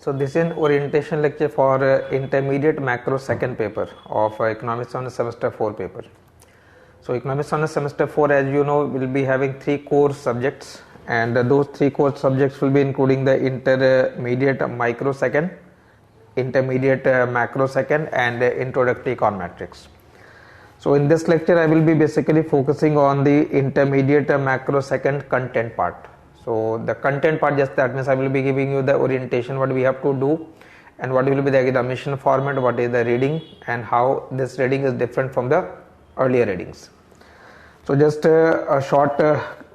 So this is an orientation lecture for intermediate macro second paper of economics on the semester 4 paper. So economics on the semester 4, as you know, will be having 3 core subjects, and those 3 core subjects will be including the intermediate microsecond, intermediate macrosecond, and introductory econometrics. So in this lecture I will be basically focusing on the intermediate macrosecond content part. So the content part, just that means I will be giving you the orientation, what we have to do, and what will be the examination format, what is the reading, and how this reading is different from the earlier readings. So just a short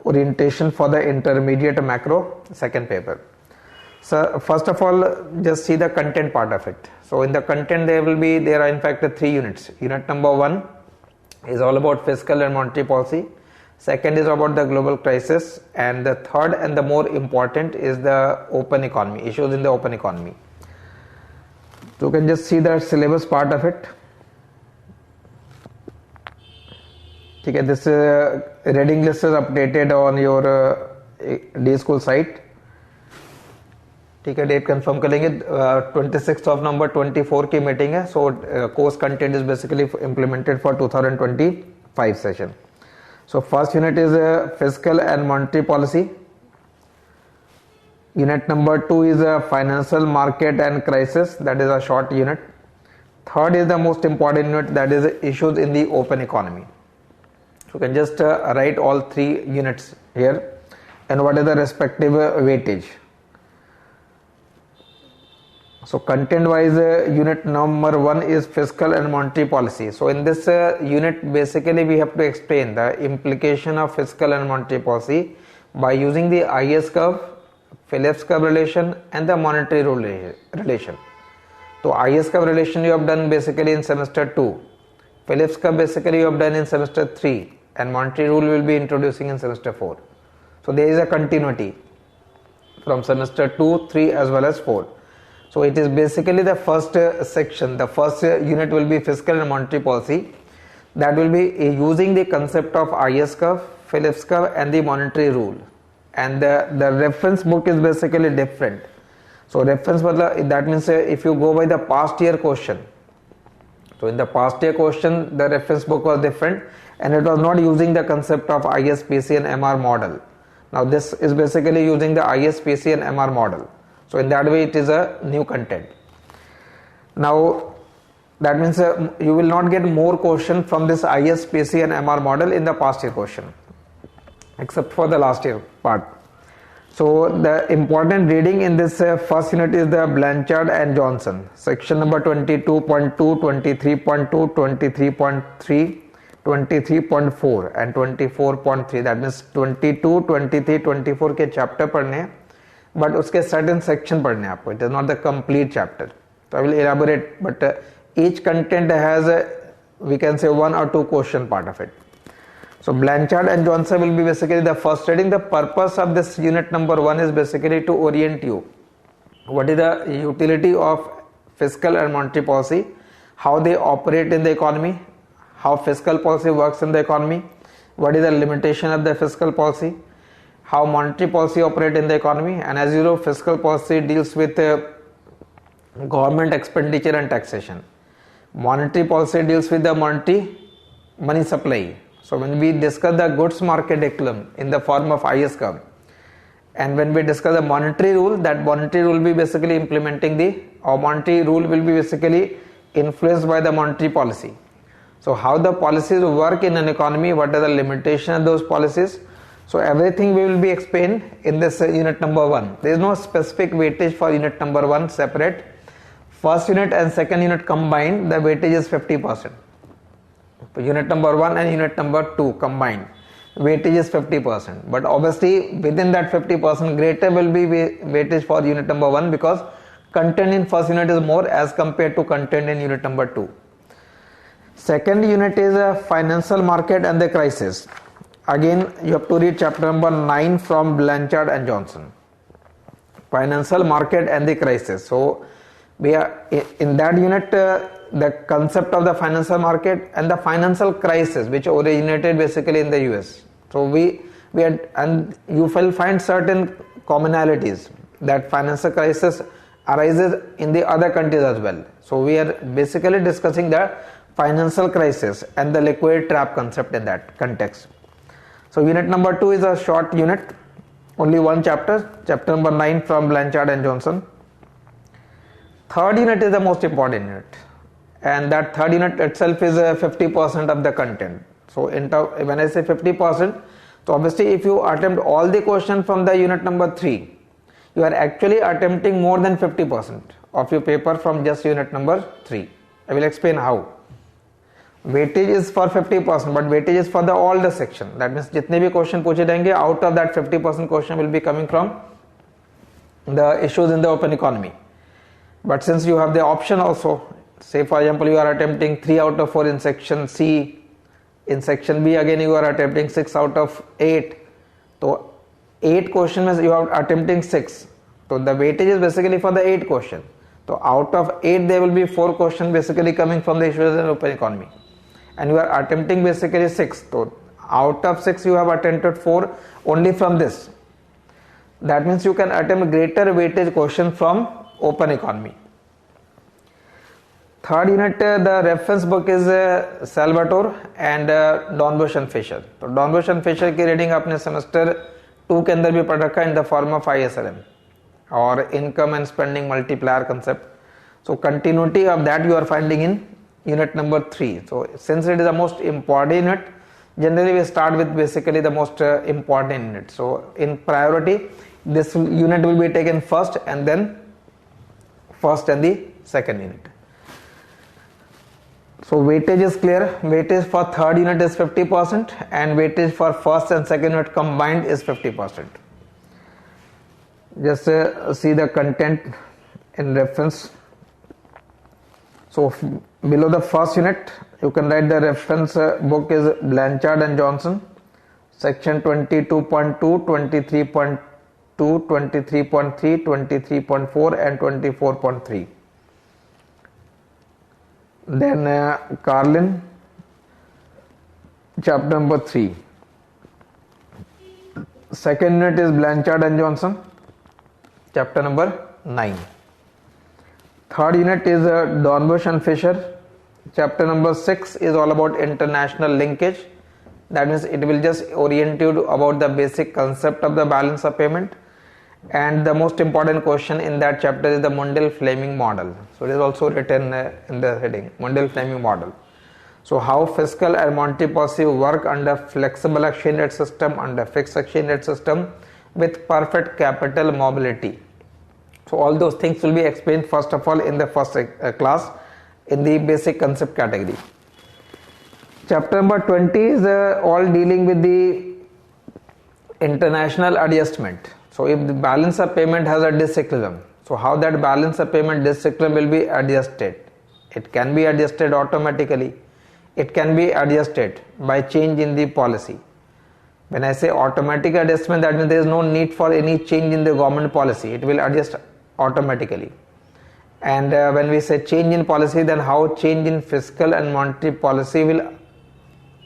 orientation for the intermediate macro second paper. So first of all, just see the content part of it. So in the content there are in fact 3 units. Unit number 1 is all about fiscal and monetary policy. Second is about the global crisis, and the third and the more important is the open economy, issues in the open economy. So you can just see the syllabus part of it. Okay, this reading list is updated on your day school site. ठीक है, date confirm करेंगे 26th of November 24 की meeting है. सो course content is basically implemented for 2025 session. So first unit is fiscal and monetary policy. Unit number 2 is financial market and crisis, that is a short unit. Third is the most important unit, that is issues in the open economy. So you can just write all 3 units here and what is the respective weightage. So content wise, unit number 1 is fiscal and monetary policy. So in this unit basically we have to explain the implication of fiscal and monetary policy by using the IS curve, Phillips curve relation, and the monetary rule relation. So IS curve relation you have done basically in semester 2, Phillips curve basically you have done in semester 3, and monetary rule will be introducing in semester 4. So there is a continuity from semester 2, 3 as well as 4. So it is basically the first section, the first unit will be fiscal and monetary policy, that will be using the concept of IS curve, Phillips curve, and the monetary rule, and the reference book is basically different. So reference, that means if you go by the past year question, so in the past year question the reference book was different and it was not using the concept of IS, PC and MR model. Now this is basically using the IS, PC and MR model. So in that way it is a new content. Now that means you will not get more question from this IS, PC and MR model in the past year question, except for the last year part. So the important reading in this first unit is the Blanchard and Johnson, section number 22.2, 23.2, 23.3, 23.4 and 24.3. that means 22, 23, 24 के chapter पढ़ने हैं, but उसके certain section पढ़ने हैं आपको. It is not the complete chapter. So I will elaborate, but each content has we can say 1 or 2 question part of it. So Blanchard and Johnson will be basically the first reading. The purpose of this unit number 1 is basically to orient you. What is the utility of fiscal and monetary policy, how they operate in the economy, how fiscal policy works in the economy, what is the limitation of the fiscal policy, how monetary policy operate in the economy. And as you know, fiscal policy deals with government expenditure and taxation. Monetary policy deals with the money supply. So when we discuss the goods market equilibrium in the form of IS curve, and when we discuss the monetary rule, that monetary rule will be basically implementing monetary rule will be basically influenced by the monetary policy. So how the policies work in an economy, what are the limitations of those policies. So everything we will be explained in this unit number 1. There is no specific weightage for unit number 1 separate. First unit and second unit combined, the weightage is 50%. Unit number 1 and unit number 2 combined, weightage is 50%. But obviously within that 50%, greater will be weightage for unit number 1 because content in first unit is more as compared to content in unit number 2. Second unit is a financial market and the crisis. Again you have to read chapter number 9 from Blanchard and Johnson, financial market and the crisis. So we are in that unit the concept of the financial market and the financial crisis which originated basically in the US. So we had, and you will find certain commonalities, that financial crisis arises in the other countries as well. So we are basically discussing the financial crisis and the liquid trap concept in that context. So unit number 2 is a short unit, only one chapter, chapter number 9 from Blanchard and Johnson. Third unit is the most important unit, and that third unit itself is 50% of the content. So when I say 50%, so obviously if you attempt all the questions from the unit number 3, you are actually attempting more than 50% of your paper from just unit number 3. I will explain how. Weightage is for 50%, but weightage is for all the section. That means jitne bhi question पूछे जाएंगे, out of that 50% question will be coming from the issues in the open economy. But since you have the option also, say for example you are attempting 3 out of 4 in section C, in section B again you are attempting 6 out of 8. So 8 question means you are attempting 6. So the weightage is basically for the 8 question. So out of 8 there will be 4 questions basically coming from the issues in open economy. And you are attempting basically 6. So out of 6 you have attempted 4 only from this. That means you can attempt greater weightage question from open economy. Third unit, the reference book is Salvatore and Dornbusch and Fisher. So Dornbusch and Fisher की reading आपने semester 2 के अंदर भी पढ़ रखा है in the form of ISLM or income and spending multiplier concept. So continuity of that you are finding in unit number 3. So since it is the most important unit, generally we start with basically the most important unit. So in priority, this unit will be taken first and then first and the second unit. So weightage is clear. Weightage for third unit is 50% and weightage for first and second unit combined is 50%. Just see the content in reference. So below the first unit, you can write the reference book is Blanchard and Johnson, section 22.2, 23.2, 23.3, 23.4 and 24.3. Then Carlin, chapter number 3. Second unit is Blanchard and Johnson, chapter number 9. Third unit is Dornbusch and Fisher. Chapter number 6 is all about international linkage. That means it will just orient you about the basic concept of the balance of payment. And the most important question in that chapter is the Mundell-Fleming model. So it is also written in the heading, Mundell-Fleming model. So how fiscal and monetary policy work under flexible exchange rate system, under fixed exchange rate system with perfect capital mobility. So all those things will be explained first of all in the first class in the basic concept category. Chapter number 20 is all dealing with the international adjustment. So if the balance of payment has a disequilibrium, so how that balance of payment disequilibrium will be adjusted? It can be adjusted automatically. It can be adjusted by change in the policy. When I say automatic adjustment, that means there is no need for any change in the government policy. It will adjust automatically. And when we say change in policy, then how change in fiscal and monetary policy will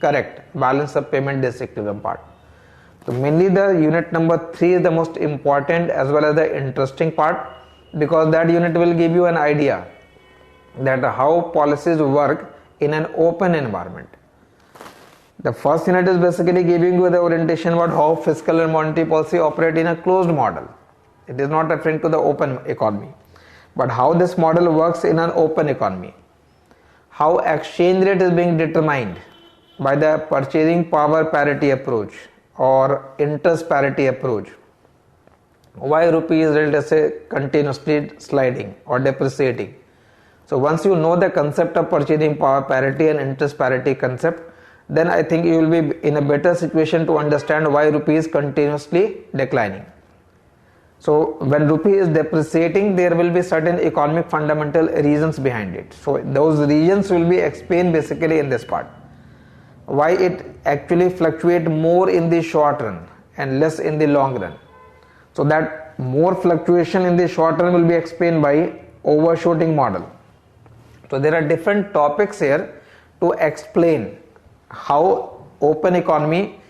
correct balance of payment disequilibrium part. So mainly the unit number 3 is the most important as well as the interesting part, because that unit will give you an idea that how policies work in an open environment. The first unit is basically giving you the orientation about how fiscal and monetary policy operate in a closed model. It is not referring to the open economy, but how this model works in an open economy. How exchange rate is being determined by the purchasing power parity approach or interest parity approach. Why rupee is, let's say, continuously sliding or depreciating. So once you know the concept of purchasing power parity and interest parity concept, then I think you will be in a better situation to understand why rupee is continuously declining. So when rupee is depreciating, there will be certain economic fundamental reasons behind it. So those reasons will be explained basically in this part. Why it actually fluctuates more in the short run and less in the long run. So that more fluctuation in the short run will be explained by overshooting model. So there are different topics here to explain how open economy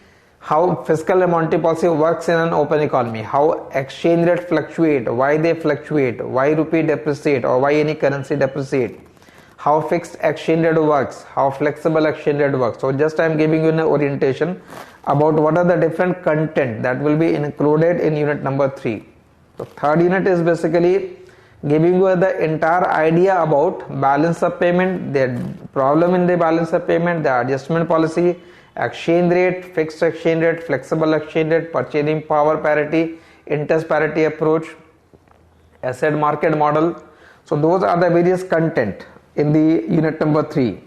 how fiscal and monetary policy works in an open economy, how exchange rate fluctuate, why they fluctuate, why rupee depreciate or why any currency depreciate, how fixed exchange rate works, how flexible exchange rate works. So just I am giving you an orientation about what are the different content that will be included in unit number 3. So third unit is basically giving you the entire idea about balance of payment, the problem in the balance of payment, the adjustment policy, exchange rate, fixed exchange rate, flexible exchange rate, purchasing power parity, interest parity approach, asset market model. So those are the various content in the unit number 3.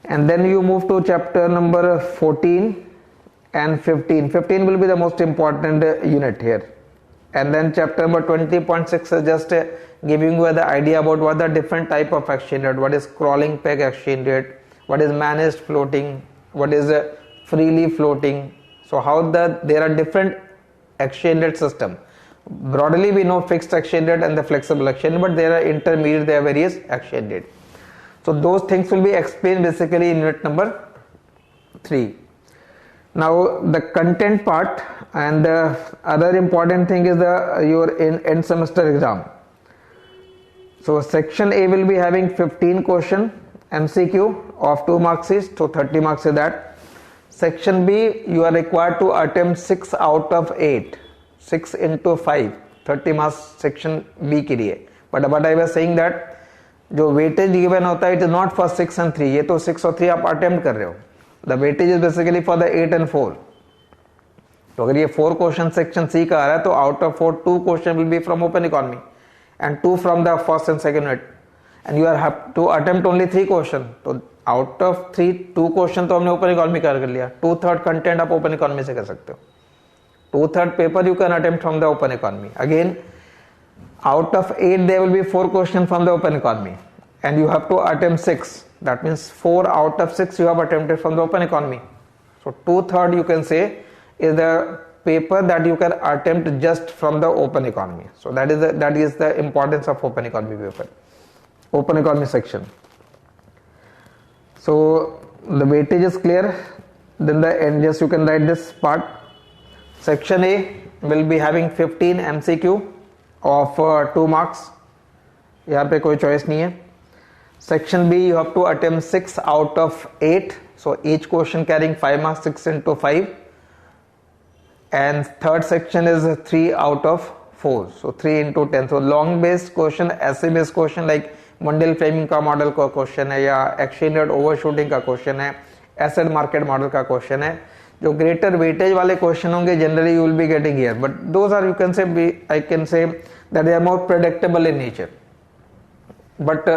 And then you move to chapter number 14 and 15. 15 will be the most important unit here. And then chapter number 20.6 is just giving you the idea about what the different type of exchange rate, what is crawling peg exchange rate, what is managed floating, what is freely floating. So how there are different exchange rate system. Broadly we know fixed exchange rate and the flexible exchange, but there are intermediate, there are various exchange rate. So those things will be explained basically in unit number 3. Now the content part and the other important thing is your end semester exam. So section A will be having 15 question MCQ of 2 marks each, so 30 marks is that. Section B you are required to attempt 6 out of 8, 6 into 5, 30 marks section B के लिए. But what I was saying that जो weightage given होता है it is not for 6 and 3, ये तो 6 और 3 आप attempt कर रहे हो. The weightage is basically for the 8 and 4. तो अगर ये 4 क्वेश्चन सेक्शन सी का आ रहा है तो out of 4 2 question will be from open economy and 2 from the first and second unit and you are have to attempt only 3 question. तो out of 3 2 question तो हमने ओपन इकोनॉमी कर लिया. 2/3 content आप ओपन इकोनॉमी से कर सकते हो. 2/3 paper you can attempt from the open economy. Again out of 8 there will be 4 question from the open economy and you have to attempt 6. That means 4 out of 6 you have attempted from the open economy. So 2/3 you can say is the paper that you can attempt just from the open economy. So that is the importance of open economy paper, open economy section. So the weightage is clear. Then the end, just you can write this part. Section A will be having 15 MCQ of 2 marks. यहाँ पे कोई choice नहीं है. Section B you have to attempt 6 out of 8, so each question carrying 5 marks, 6 into 5. And third section is 3 out of 4, so 3 into 10. So long based question, essay based question like Mundell framing का model का question है या exchange rate overshooting का question है, asset market model का question है. जो greater weightage वाले क्वेश्चन होंगे generally you will be getting here, but those are you can say I can say that they are more predictable in nature. But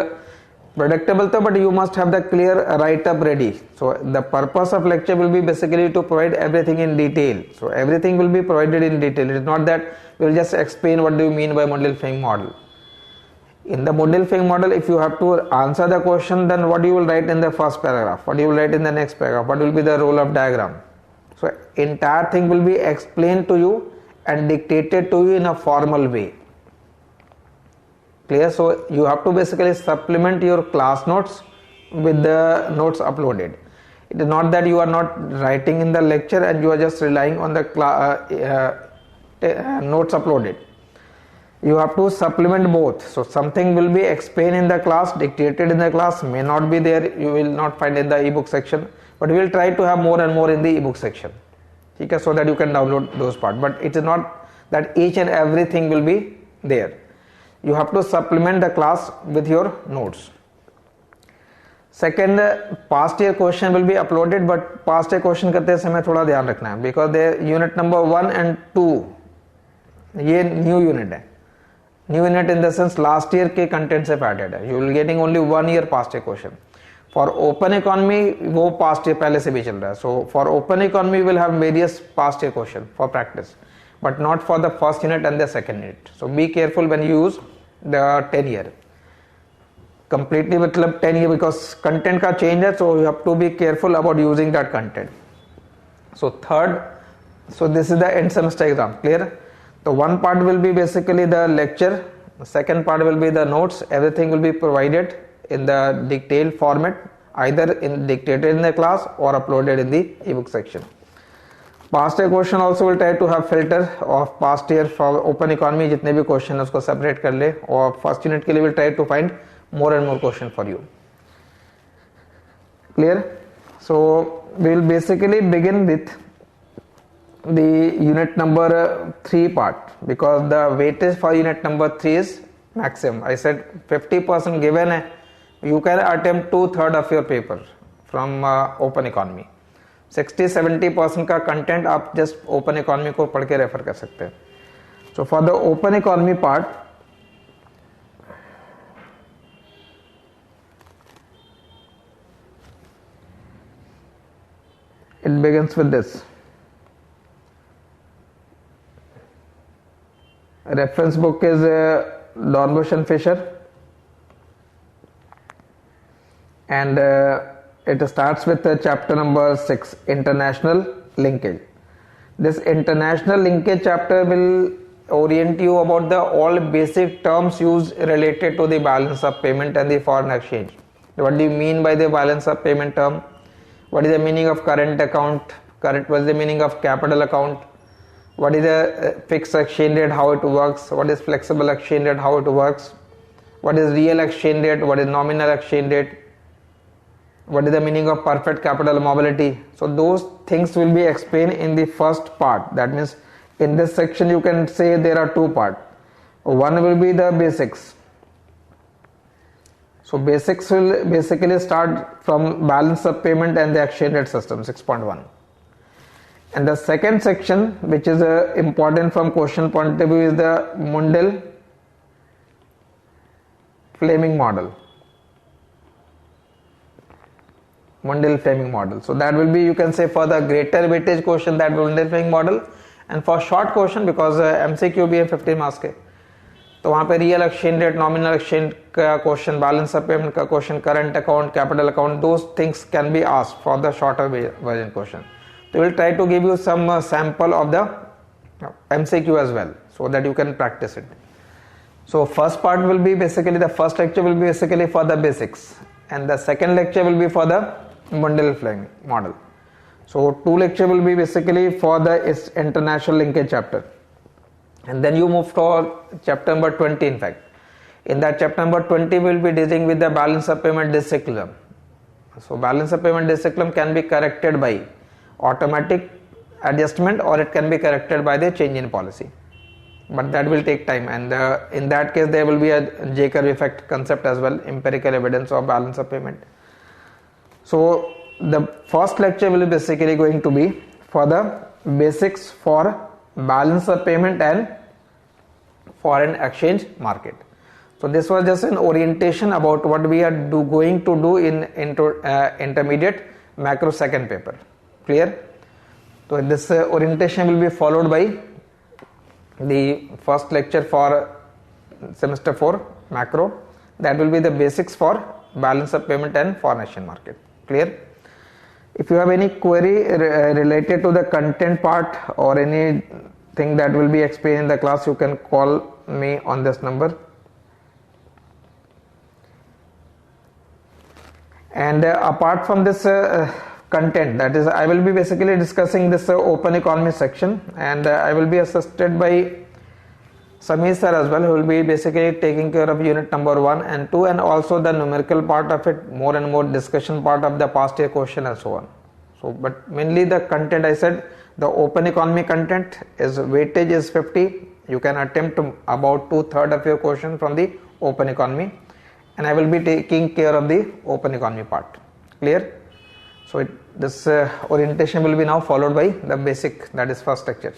predictable though, but you must have the clear write up ready. So the purpose of lecture will be basically to provide everything in detail. So everything will be provided in detail. It is not that we will just explain what do you mean by Mundell framing model. In the Mundell framing model, if you have to answer the question, then what you will write in the first paragraph, what you will write in the next paragraph, what will be the role of diagram. So entire thing will be explained to you and dictated to you in a formal way. Clear? So you have to basically supplement your class notes with the notes uploaded. It is not that you are not writing in the lecture and you are just relying on the notes uploaded. You have to supplement both. So something will be explained in the class, dictated in the class, may not be there, you will not find in the ebook section, but we will try to have more and more in the ebook section. Okay, so that you can download those parts. But it is not that each and everything will be there. You have to supplement the class with your notes. Second, past year question will be uploaded, but past year question करते समय थोड़ा ध्यान रखना है, because the unit number 1 and 2 ये new unit है. New unit in the sense last year के content से added है. You will getting only 1 year past year question. For open economy वो past year पहले से भी चल रहा है. So for open economy we will have various past year question for practice, but not for the first unit and the second unit. So be careful when you use the 10 year. Completely मतलब 10 year because content का change है, so you have to be careful about using that content. So third, so this is the end semester exam. Clear? So one part will be basically the lecture, the second part will be the notes. Everything will be provided in the detailed format, either dictated in the class or uploaded in the ebook section. Past year question also will try to have filter of past year for open economy, जितने भी question है उसको separate कर ले, और first unit के लिए will try to find more and more question for you. Clear? So we will basically begin with the unit number 3 part, because the weightage for unit number 3 is maximum. I said 50% given है, you can attempt 2/3 of your paper from open economy. 60-70% का content आप just open economy को पढ़ के refer कर सकते हैं. So for the open economy part, it begins with this. Reference book is Dornbusch and Fisher, and it starts with chapter number 6, international linkage. This international linkage chapter will orient you about the all basic terms used related to the balance of payment and the foreign exchange. What do you mean by the balance of payment term? What is the meaning of current account? What is the meaning of capital account? What is the fixed exchange rate, how it works? What is flexible exchange rate, how it works? What is real exchange rate? What is nominal exchange rate? What is the meaning of perfect capital mobility? So those things will be explained in the first part. That means in this section you can say there are 2 parts. One will be the basics. So basics will basically start from balance of payment and the exchange rate system 6.1. And the second section, which is important from question point of view, is the Mundell-Fleming model. Mundell-Fleming model. So that will be, you can say, for the greater weightage question, that Mundell-Fleming model, and for short question, because MCQ भी है 15 marks के, तो वहाँ पे real exchange rate, nominal exchange का question, balance of payment का question, current account, capital account, those things can be asked for the shorter version question. तो will try to give you some sample of the MCQ as well, so that you can practice it. So first part will be basically, the first lecture will be basically for the basics, and the second lecture will be for the Mundell-Fleming model. So 2 lecture will be basically for the international linkage chapter. And then you move to chapter number 20. In fact, in that chapter number 20 we will be dealing with the balance of payment desequilibrium. So balance of payment desequilibrium can be corrected by automatic adjustment, or it can be corrected by the change in policy, but that will take time, and in that case there will be a J-curve effect concept as well, empirical evidence of balance of payment. So the first lecture will be basically going to be for the basics for balance of payment and foreign exchange market. So this was just an orientation about what we are going to do in intermediate macro second paper. Clear? So this orientation will be followed by the first lecture for semester 4 macro, that will be the basics for balance of payment and foreign exchange market. Clear? If you have any query related to the content part or anything that will be explained in the class, you can call me on this number. And apart from this content, that is, I will be basically discussing this open economy section, and I will be assisted by Sameer sir as well, who will be basically taking care of unit number 1 and 2, and also the numerical part of it, more and more discussion part of the past year question and so on. So, but mainly the content, I said, the open economy content is weightage is 50. You can attempt about 2/3 of your question from the open economy, and I will be taking care of the open economy part. Clear? So this orientation will be now followed by the basic, that is first lecture.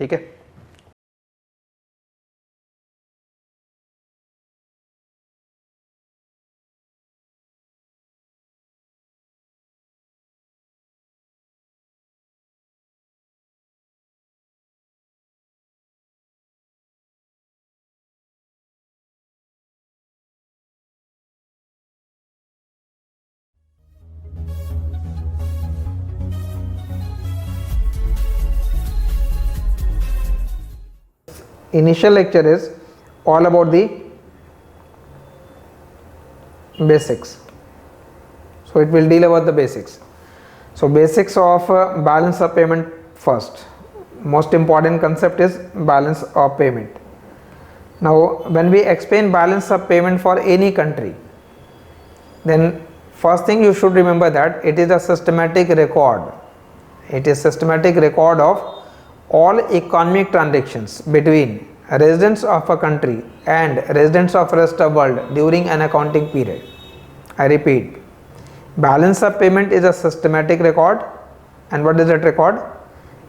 ठीक है? Initial lecture is all about the basics, so it will deal about the basics. So basics of balance of payment first. Most important concept is balance of payment. Now, when we explain balance of payment for any country, then first thing you should remember that it is a systematic record. It is systematic record of all economic transactions between residents of a country and residents of rest of world during an accounting period. I repeat, balance of payment is a systematic record. And what is that record?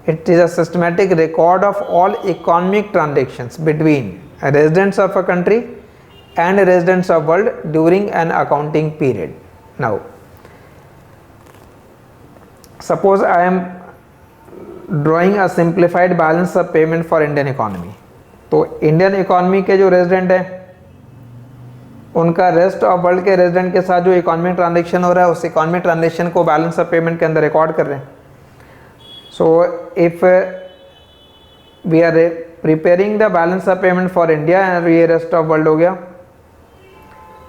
It is a systematic record of all economic transactions between residents of a country and residents of world during an accounting period. Now, suppose I am drawing a simplified balance of payment for Indian economy. तो Indian economy के जो resident है उनका rest of world के resident के साथ जो economic transaction हो रहा है उस इकोनॉमिक ट्रांजेक्शन को बैलेंस ऑफ पेमेंट के अंदर रिकॉर्ड कर रहे हैं. So if we are preparing the balance of payment for India and ये रेस्ट ऑफ वर्ल्ड हो गया,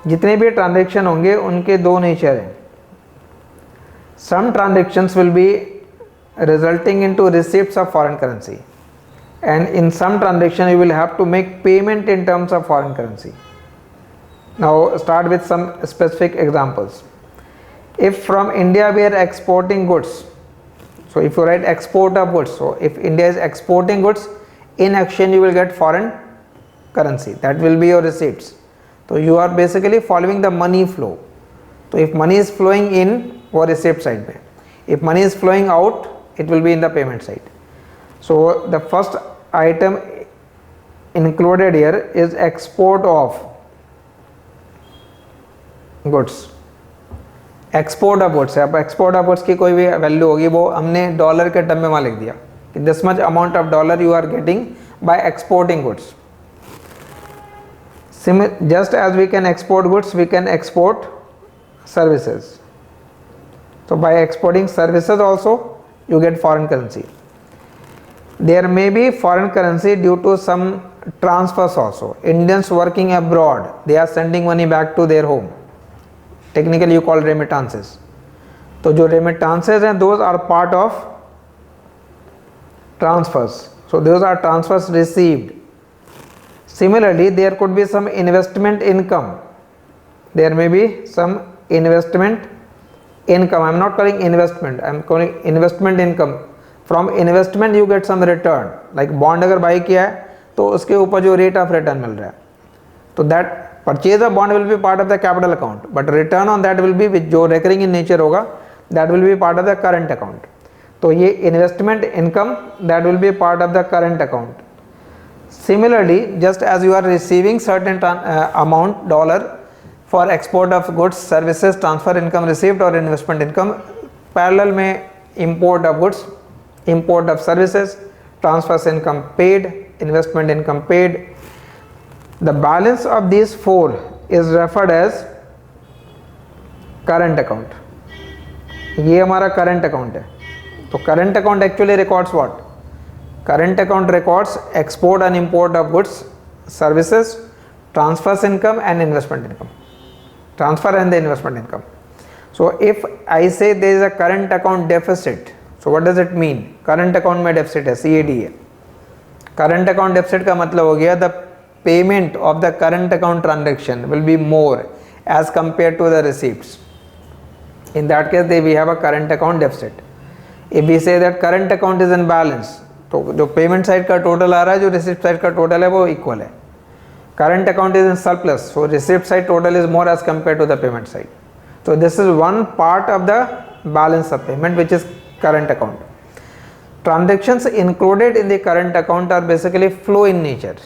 जितने भी ट्रांजेक्शन होंगे उनके दो नेचर हैं. Some transactions will be resulting into receipts of foreign currency, and in some transaction you will have to make payment in terms of foreign currency. Now start with some specific examples. If from India we are exporting goods, so if you write export of goods, so if India is exporting goods, in exchange you will get foreign currency, that will be your receipts. So you are basically following the money flow. So if money is flowing in, वो receipt side पे, if money is flowing out, it will be in the payment side. So the first item included here is export of goods. Export of goods है. अब export of goods की कोई भी value होगी वो हमने dollar के टर्म में वहाँ लिख दिया कि this much amount of dollar you are getting by exporting goods. Just as we can export goods, we can export services. So by exporting services also you get foreign currency. There may be foreign currency due to some transfers also. Indians working abroad, they are sending money back to their home. Technically you call remittances. So जो remittances हैं, those are part of transfers. So those are transfers received. Similarly, there could be some investment income. There may be some investment income. I am not calling investment, I am calling investment income. From investment you get some return. Like bond अगर buy किया है तो उसके ऊपर जो rate of return मिल रहा है, तो that purchase of bond will be part of the capital account, but return on that will be जो recurring in nature होगा, that will be part of the current account. तो ये investment income that will be part of the current account. Similarly, just as you are receiving certain amount dollar for export of goods, services, transfer income received or investment income, parallel में import of goods, import of services, transfers income paid, investment income paid. The balance of these four is referred as current account. ये हमारा current account है. तो current account actually records what? Current account records export and import of goods, services, transfers income and investment income. Transfer and the investment income. So if I say there is a current account deficit, so what does it mean? Current account में deficit है, CAD है. Current account deficit का मतलब हो गया the payment of the current account transaction will be more as compared to the receipts. In that case we have a current account deficit. If we say that current account is in balance, तो जो payment side का total आ रहा है, जो receipt side का total है वो equal है. Current account is in surplus, so receipt side total is more as compare to the payment side. So this is one part of the balance of payment, which is current account. Transactions included in the current account are basically flow in nature,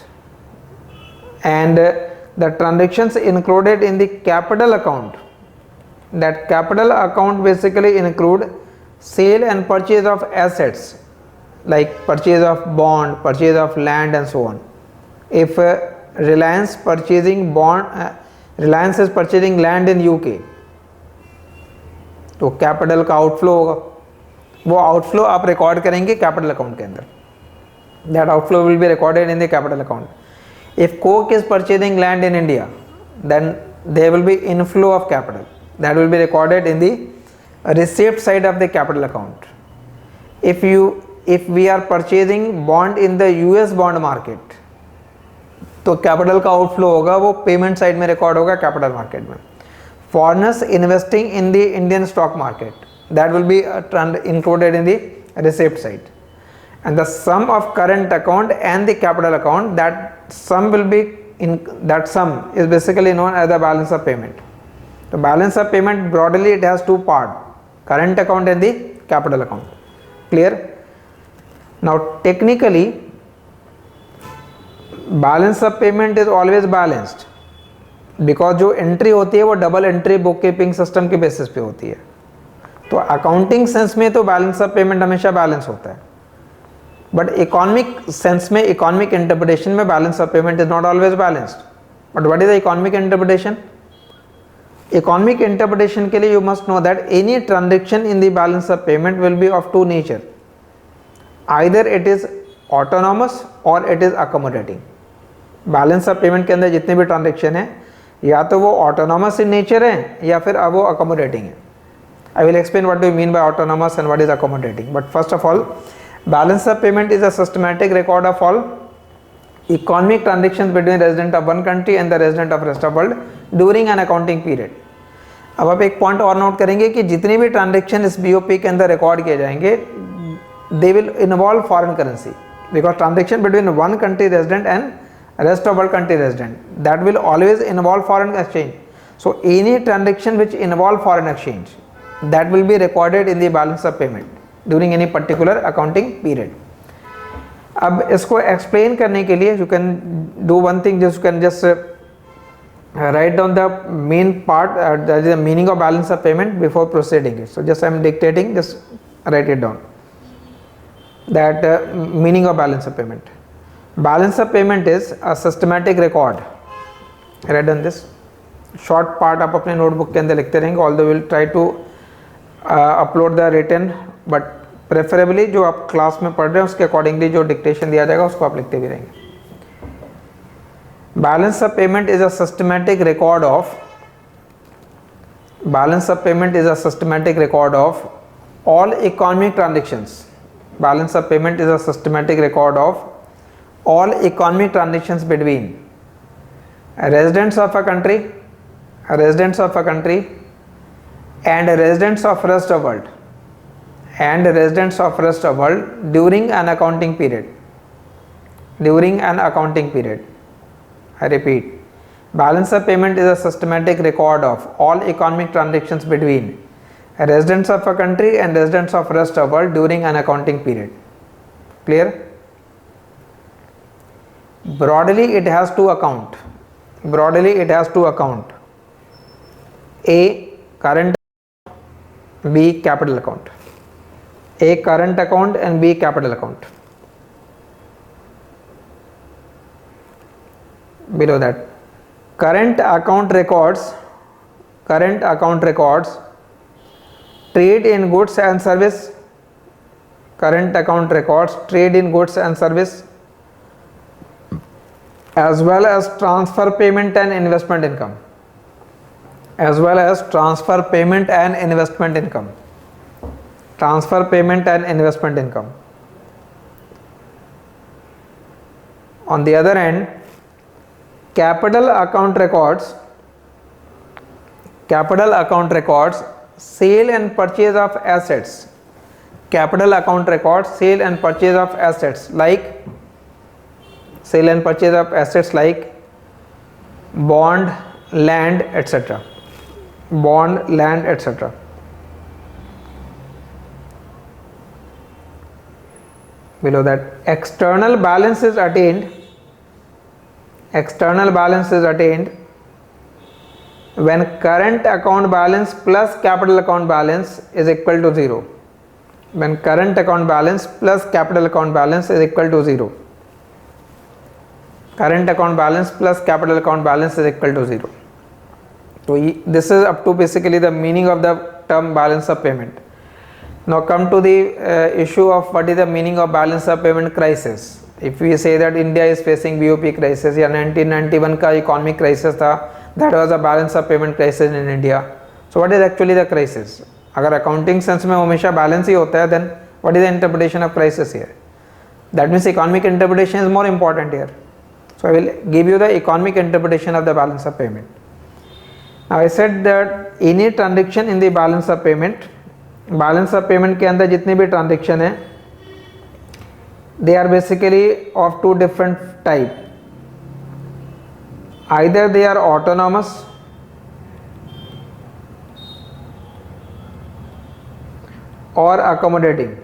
and the transactions included in the capital account, that capital account basically include sale and purchase of assets like purchase of bond, purchase of land and so on. If Reliance purchasing bond, Reliance is purchasing land in UK, तो capital का outflow होगा, वो outflow आप record करेंगे capital account के अंदर. That outflow will be recorded in the capital account. If Coke is purchasing land in India, then there will be inflow of capital, that will be recorded in the receipt side of the capital account. If you if we are purchasing bond in the US bond market, तो capital का outflow होगा वो payment side में record होगा capital market में. Foreigners investing in the Indian stock market, that will be included in the receipt side. And the sum of current account and the capital account, that sum will be that sum is basically known as the balance of payment. The balance of payment broadly it has two parts, current account and the capital account. Clear? Now technically balance of payment is always balanced because जो entry होती है वो double entry book keeping system के basis पे होती है. तो accounting sense में तो बैलेंस ऑफ पेमेंट हमेशा बैलेंस होता है, बट इकोनॉमिक सेंस में, इकोनॉमिक इंटरप्रिटेशन में balance of payment is not always balanced. But what is the economic interpretation? Economic interpretation के लिए you must know that any transaction in the balance of payment will be of two nature, either it is autonomous और it is accommodating. Balance of payment के अंदर जितने भी transaction है या तो वो ऑटोनॉमस इन नेचर है या फिर अब वो अकोमोडेटिंग है. आई will explain what do you mean by autonomous and what is accommodating. But first of all, balance of payment is a systematic record of all economic transactions between resident of one country and the resident of rest of world during an accounting period. अब आप एक point और note करेंगे कि जितने भी transaction इस BOP के अंदर रिकॉर्ड किए जाएंगे they will involve foreign currency, because transaction between one country resident and rest of world country resident that will always involve foreign exchange. So any transaction which involve foreign exchange that will be recorded in the balance of payment during any particular accounting period. अब इसको explain करने के लिए you can do one thing, just can just write down the main part, that is the meaning of balance of payment before proceeding it. So just I am dictating, just write it down, that meaning of balance of payment. Balance of payment is a systematic record. Write down this short part आप अपने notebook के अंदर लिखते रहेंगे, although will try to upload the written, but preferably जो आप class में पढ़ रहे हैं उसके अकॉर्डिंगली जो डिक्टेशन दिया जाएगा उसको आप लिखते भी रहेंगे. Balance of payment is a systematic record of, balance of payment is a systematic record of all economic transactions. Balance of payment is a systematic record of all economic transactions between residents of a country, residents of a country and residents of rest of world, and residents of rest of world during an accounting period, during an accounting period. I repeat, balance of payment is a systematic record of all economic transactions between residents of a country and residents of rest of world during an accounting period. Clear? Broadly it has two account, broadly it has two account, A current, B capital account. A current account and B capital account. Below that, current account records trade in goods and service, current account records trade in goods and service, as well as transfer payment and investment income, as well as transfer payment and investment income, transfer payment and investment income. On the other hand, capital account records sale and purchase of assets, capital account records sale and purchase of assets like sale and purchase of assets like bond, land, etc. Bond, land, etc. Below that, external balance is attained when current account balance plus capital account balance is equal to 0. When current account balance plus capital account balance is equal to 0. Current account balance plus capital account balance is equal to 0. So this is up to basically the meaning of the term balance of payment. Now come to the issue of what is the meaning of balance of payment crisis. If we say that India is facing BOP crisis या 1991 का economic crisis था, that was a balance of payment crisis in India. So what is actually the crisis? अगर accounting sense में हमेशा balance ही होता है, then What is the interpretation of crisis here? That means economic interpretation is more important here. So I will give you the economic interpretation of the balance of payment. Now I said that any transaction in the balance of payment के अंदर जितने भी transaction है, they are basically of two different type. Either they are autonomous or accommodating.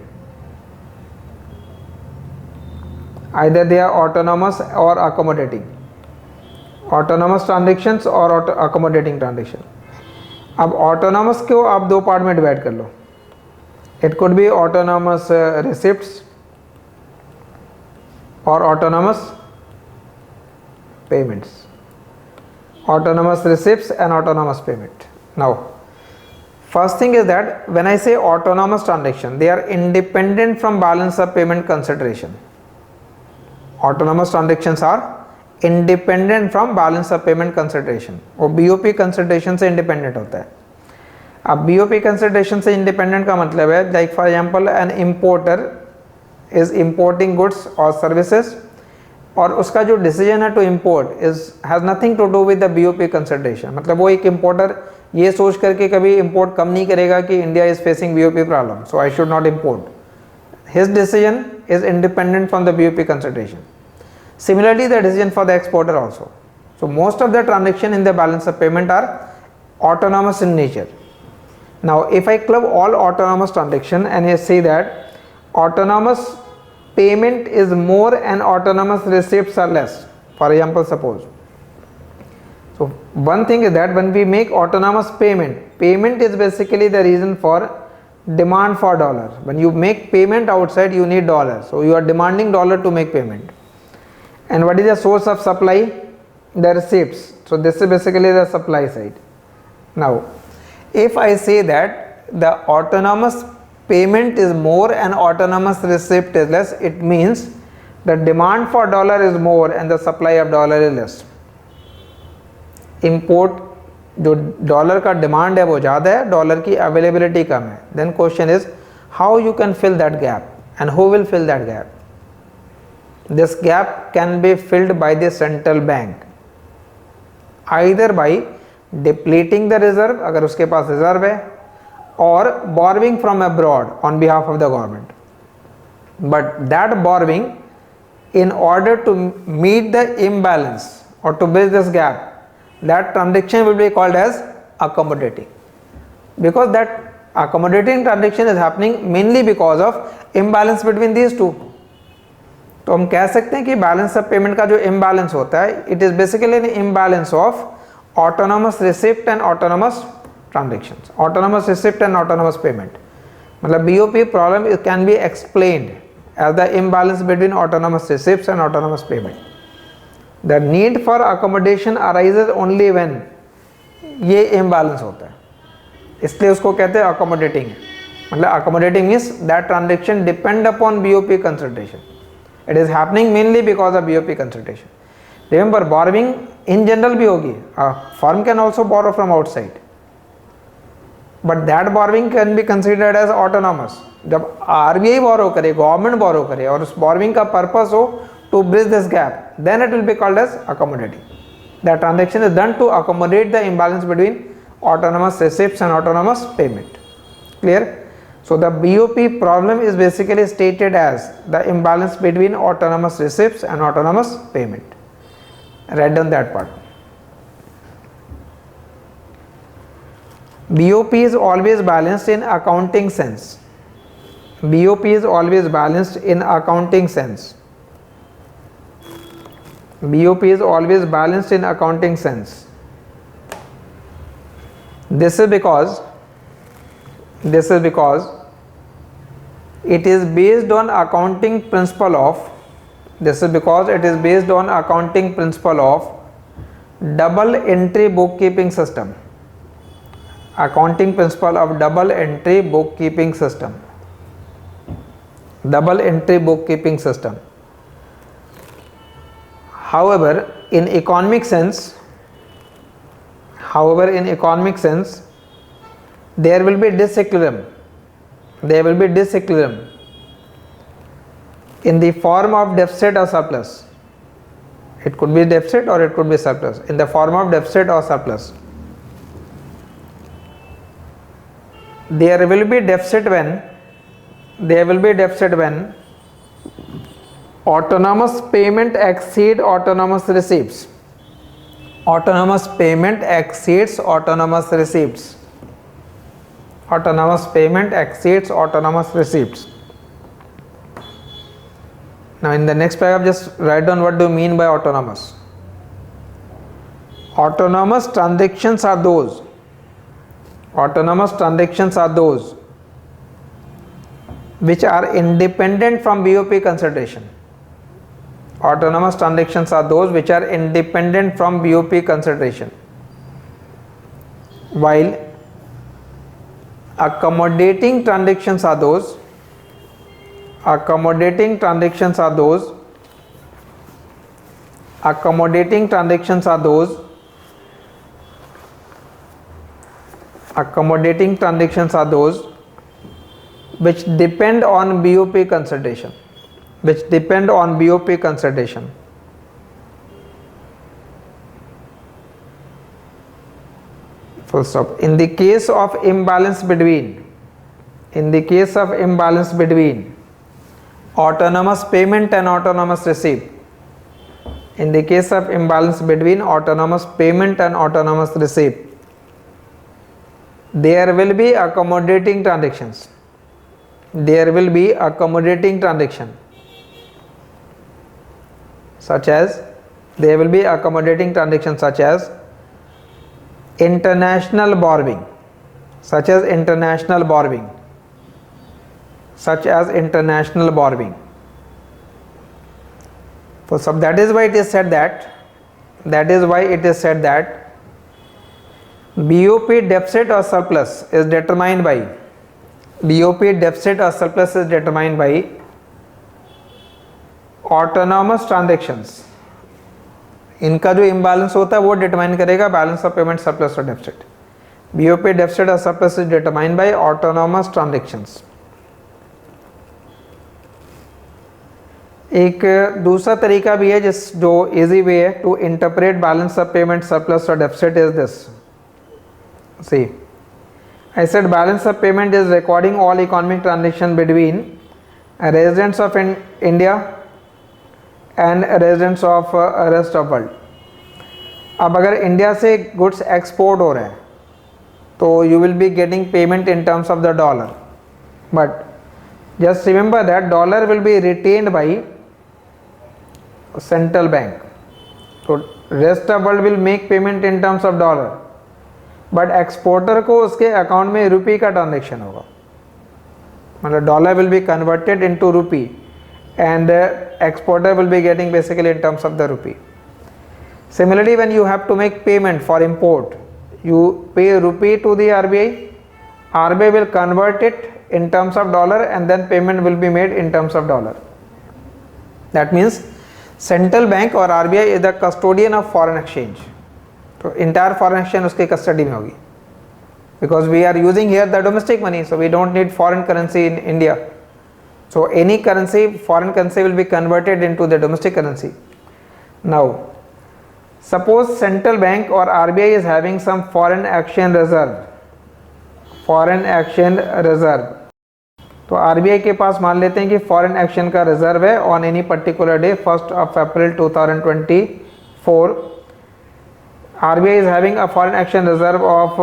Either they are autonomous or accommodating. Autonomous transactions और accommodating transaction. अब autonomous को आप दो पार्ट में डिवाइड कर लो. It could be autonomous receipts or autonomous payments. Autonomous receipts and autonomous payment. Now, first thing is that when I say autonomous transaction, they are independent from balance of payment consideration. Autonomous transactions are independent from balance of payment consideration. वो BOP consideration से independent होता है. अब BOP consideration से independent का मतलब है, like for example an importer is importing goods or services और उसका जो decision है to import has nothing to do with the BOP consideration. मतलब वो एक importer ये सोच करके कभी import कम नहीं करेगा कि India is facing BOP problem, so I should not import. His decision is independent from the BOP consideration. Similarly, the decision for the exporter also. So most of the transactions in the balance of payment are autonomous in nature. Now, if I club all autonomous transactions and I say that autonomous payment is more and autonomous receipts are less, for example, suppose. So one thing is that when we make autonomous payment is basically the reason for demand for dollar. When you make payment outside, you need dollar. So you are demanding dollar to make payment. And what is the source of supply? The receipts. So this is basically the supply side. Now, if I say that the autonomous payment is more and autonomous receipt is less, it means the demand for dollar is more and the supply of dollar is less. Import जो dollar का demand है वो ज़्यादा है, dollar की availability कम है. Then question is how you can fill that gap and who will fill that gap. This gap can be filled by the central bank, either by depleting the reserve अगर उसके पास reserve है, और borrowing from abroad on behalf of the government. But that borrowing, in order to meet the imbalance or to bridge this gap, that transaction will be called as accommodating, because that accommodating transaction is happening mainly because of imbalance between these two. तो हम कह सकते हैं कि balance of payment का जो imbalance होता है, it is basically an imbalance of autonomous receipt and autonomous transactions, autonomous receipt and autonomous payment. मतलब BOP problem can be explained as the imbalance between autonomous receipts and autonomous payment. The need for accommodation arises only when ये imbalance होता है, इसलिए उसको कहते हैं accommodating. मतलब accommodating means that transaction depend upon BOP consideration. It is happening mainly because of BOP consideration. Remember, borrowing in general भी होगी. A firm can also borrow from outside, but that borrowing can be considered as autonomous. जब RBI borrow करे, government borrow करे और उस borrowing का purpose हो to bridge this gap, then it will be called as accommodating. That transaction is done to accommodate the imbalance between autonomous receipts and autonomous payment. Clear? So the BOP problem is basically stated as the imbalance between autonomous receipts and autonomous payment. Write down that part. BOP is always balanced in accounting sense. BOP is always balanced in accounting sense. BOP is always balanced in accounting sense. This is because it is based on accounting principle of double entry bookkeeping system. Accounting principle of double entry bookkeeping system. Double entry bookkeeping system. However, in economic sense, there will be disequilibrium. in the form of deficit or surplus. It could be deficit or it could be surplus. In the form of deficit or surplus. There will be deficit when autonomous payment exceed autonomous receipts. Autonomous payment exceeds autonomous receipts. Autonomous payment exceeds autonomous receipts. Now in the next paragraph, just write down what do you mean by autonomous. Autonomous transactions are those. Autonomous transactions are those which are independent from BOP consideration. Autonomous transactions are those which are independent from BOP consideration. While accommodating transactions are those accommodating transactions are those which depend on BOP consideration. Full stop. In the case of imbalance between autonomous payment and autonomous receipt, in the case of imbalance between autonomous payment and autonomous receipt, there will be accommodating transactions. Such as international borrowing. So that is why it is said that BOP deficit or surplus is determined by autonomous transactions. इनका जो imbalance होता है वो determine करेगा balance of payment, surplus और deficit. BOP deficit or surplus is determined by autonomous transactions. एक दूसरा तरीका भी है जो easy way है to interpret balance of payment, surplus or deficit is this. See, I said balance of payment is recording all economic transaction between residents of India and residents of rest of world. अब अगर India से goods export हो रहे हैं तो you will be getting payment in terms of the dollar, but just remember that dollar will be retained by central bank. So rest of world will make payment in terms of dollar, but exporter को उसके account में रुपी का transaction होगा, मतलब dollar will be converted into rupee and exporter will be getting basically in terms of the rupee. Similarly, when you have to make payment for import, you pay rupee to the RBI, RBI will convert it in terms of dollar and then payment will be made in terms of dollar. That means central bank or RBI is the custodian of foreign exchange. So entire foreign exchange उसके custody में होगी, because we are using here the domestic money, so we don't need foreign currency in India. So any currency, foreign currency will be converted into the domestic currency. Now, suppose central bank or RBI is having some foreign exchange reserve. तो RBI के पास मान लेते हैं कि foreign exchange का reserve है on any particular day, 1st of April 2024. RBI is having a foreign exchange reserve of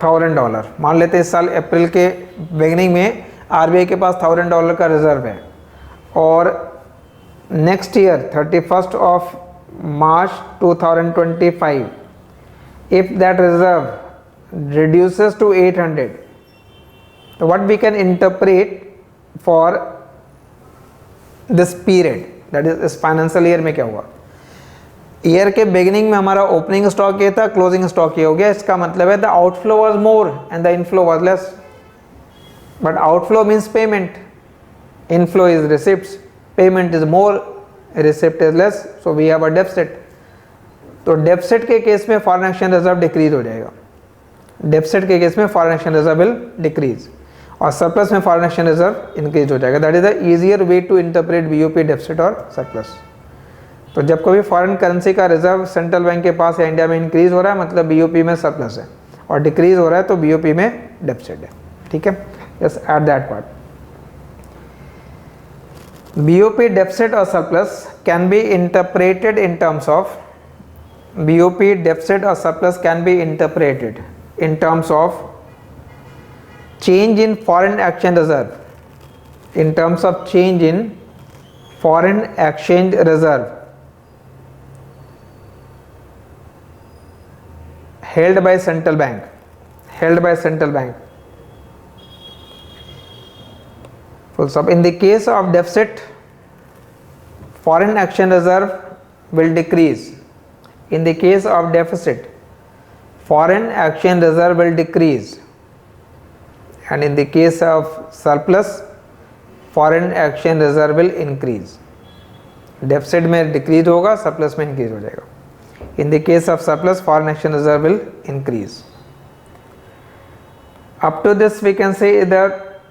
$1,000. मान लेते हैं इस साल अप्रैल के बिगनिंग में आरबीआई के पास $1,000 का रिजर्व है, और next year 31st of March 2025 if that reserve reduces to 800, so what we can interpret for this period, that is इस फाइनेंशियल ईयर में क्या हुआ. ईयर के बिगिनिंग में हमारा ओपनिंग स्टॉक ये था, क्लोजिंग स्टॉक ये हो गया. इसका मतलब है the outflow was more and the inflow was less, but outflow means payment, inflow is receipts, payment is more, receipt is less, so we have a deficit. तो deficit के केस में foreign exchange reserve decrease हो जाएगा. Deficit के case में foreign exchange reserve will decrease. और surplus में foreign exchange reserve increase हो जाएगा। That is the easier way to interpret BOP deficit और सरप्लस। तो जब कभी फॉरेन करेंसी का रिजर्व सेंट्रल बैंक के पास या इंडिया में इंक्रीज हो रहा है मतलब बीओपी में सरप्लस है, और डिक्रीज हो रहा है तो बीओपी में डेफिसिट है। ठीक है, just add that part. BOP deficit और surplus can be interpreted in terms of BOP deficit or surplus can be interpreted in terms of change in foreign exchange reserve, in terms of change in foreign exchange reserve held by central bank, held by central bank, full stop. In the case of deficit, foreign exchange reserve will decrease. In the case of deficit, foreign exchange reserve will decrease, and in the case of surplus, foreign exchange reserve will increase. Deficit में decrease होगा, surplus में increase हो जाएगा. In the case of surplus, foreign exchange reserve will increase. Up to this we can say the